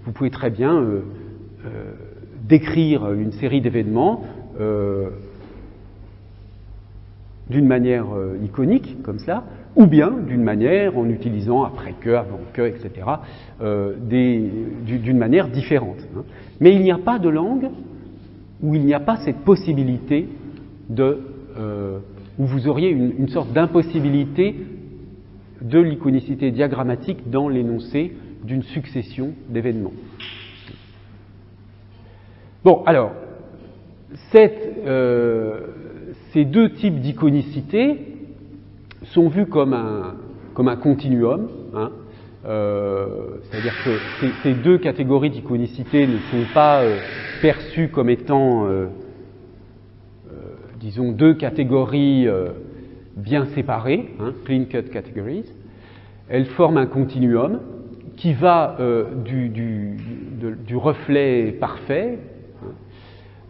vous pouvez très bien décrire une série d'événements d'une manière iconique, comme cela, ou bien d'une manière en utilisant après que, avant que, etc., d'une manière différente. Hein. Mais il n'y a pas de langue où il n'y a pas cette possibilité où vous auriez une sorte d'impossibilité de l'iconicité diagrammatique dans l'énoncé d'une succession d'événements. Bon, alors, ces deux types d'iconicité sont vus comme un continuum, hein, c'est-à-dire que ces deux catégories d'iconicité ne sont pas perçues comme étant, disons, deux catégories bien séparées, hein, clean-cut categories. Elles forment un continuum qui va du reflet parfait,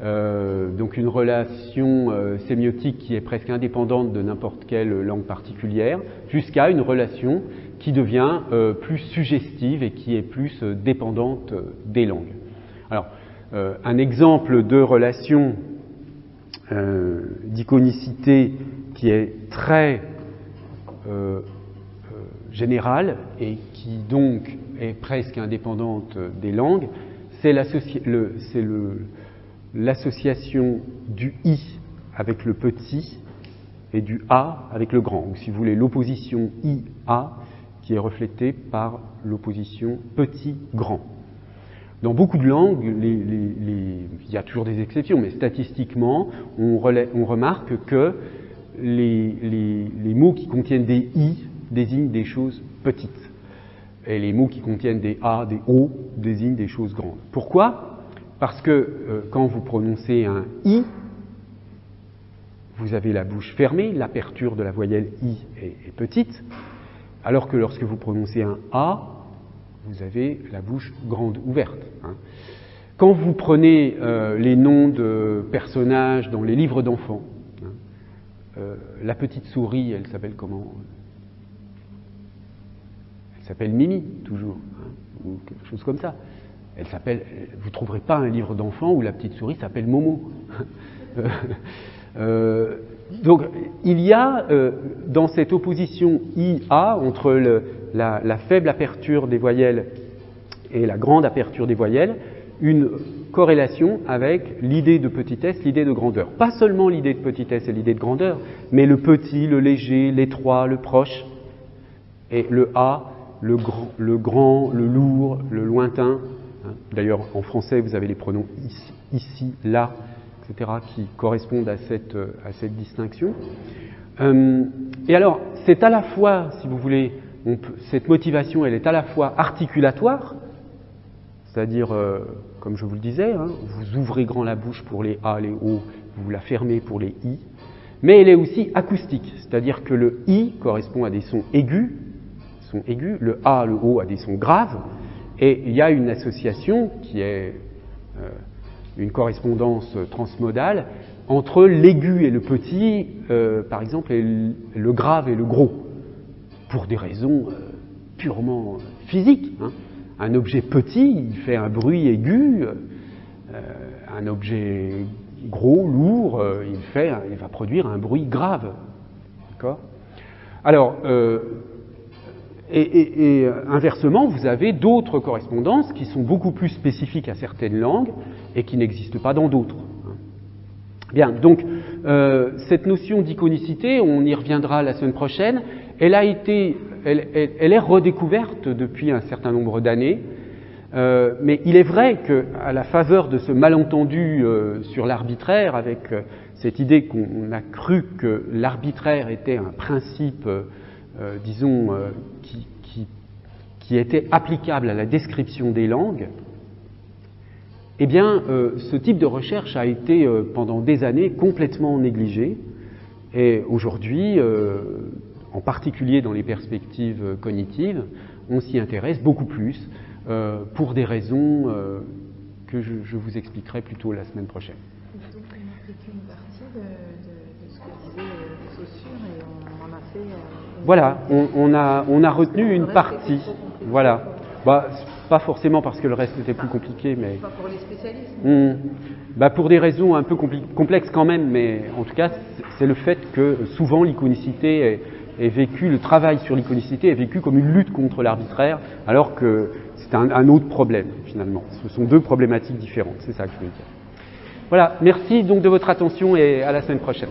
donc une relation sémiotique qui est presque indépendante de n'importe quelle langue particulière, jusqu'à une relation qui devient plus suggestive et qui est plus dépendante des langues. Alors, un exemple de relation d'iconicité qui est très générale et qui donc est presque indépendante des langues, c'est l'association du i avec le petit et du a avec le grand, ou si vous voulez l'opposition i-a qui est reflétée par l'opposition petit-grand. Dans beaucoup de langues, il y a toujours des exceptions, mais statistiquement, on remarque que les mots qui contiennent des i désignent des choses petites, et les mots qui contiennent des a, des o désignent des choses grandes. Pourquoi ? Parce que quand vous prononcez un i, vous avez la bouche fermée, l'aperture de la voyelle i est petite, alors que lorsque vous prononcez un a, vous avez la bouche grande ouverte. Hein. Quand vous prenez les noms de personnages dans les livres d'enfants, hein, la petite souris, elle s'appelle comment ? Elle s'appelle Mimi, toujours, hein, ou quelque chose comme ça. Elle s'appelle. Vous ne trouverez pas un livre d'enfant où la petite souris s'appelle Momo. Donc, il y a dans cette opposition I-A entre la faible aperture des voyelles et la grande aperture des voyelles, une corrélation avec l'idée de petitesse, l'idée de grandeur. Pas seulement l'idée de petitesse et l'idée de grandeur, mais le petit, le léger, l'étroit, le proche, et le A, le grand, le lourd, le lointain. D'ailleurs, en français, vous avez les pronoms ici, là, etc., qui correspondent à cette distinction. Et alors, c'est à la fois, si vous voulez, cette motivation, elle est à la fois articulatoire, c'est-à-dire, comme je vous le disais, hein, vous ouvrez grand la bouche pour les A, les O, vous la fermez pour les I, mais elle est aussi acoustique, c'est-à-dire que le I correspond à des sons aigus, le A, le O à des sons graves, et il y a une association qui est une correspondance transmodale entre l'aigu et le petit, par exemple, et le grave et le gros, pour des raisons purement physiques. Hein. un objet petit, il fait un bruit aigu, un objet gros, lourd, il va produire un bruit grave. D'accord ? Alors, et inversement, vous avez d'autres correspondances qui sont beaucoup plus spécifiques à certaines langues et qui n'existent pas dans d'autres. Bien, donc cette notion d'iconicité, on y reviendra la semaine prochaine, elle est redécouverte depuis un certain nombre d'années, mais il est vrai qu'à la faveur de ce malentendu sur l'arbitraire, avec cette idée qu'on a cru que l'arbitraire était un principe, disons, qui était applicable à la description des langues, eh bien, ce type de recherche a été pendant des années complètement négligé. Et aujourd'hui, en particulier dans les perspectives cognitives, on s'y intéresse beaucoup plus pour des raisons que je vous expliquerai plutôt la semaine prochaine. Donc, on a pris qu'une partie de ce que disait Saussure et on en a fait. Voilà, on a retenu une partie. Voilà. Bah, pas forcément parce que le reste était plus compliqué, mais... Pas pour les spécialistes. Bah, pour des raisons un peu complexes quand même, mais en tout cas, c'est le fait que souvent l'iconicité est vécue, le travail sur l'iconicité est vécu comme une lutte contre l'arbitraire, alors que c'est un autre problème, finalement. Ce sont deux problématiques différentes, c'est ça que je veux dire. Voilà, merci donc de votre attention et à la semaine prochaine.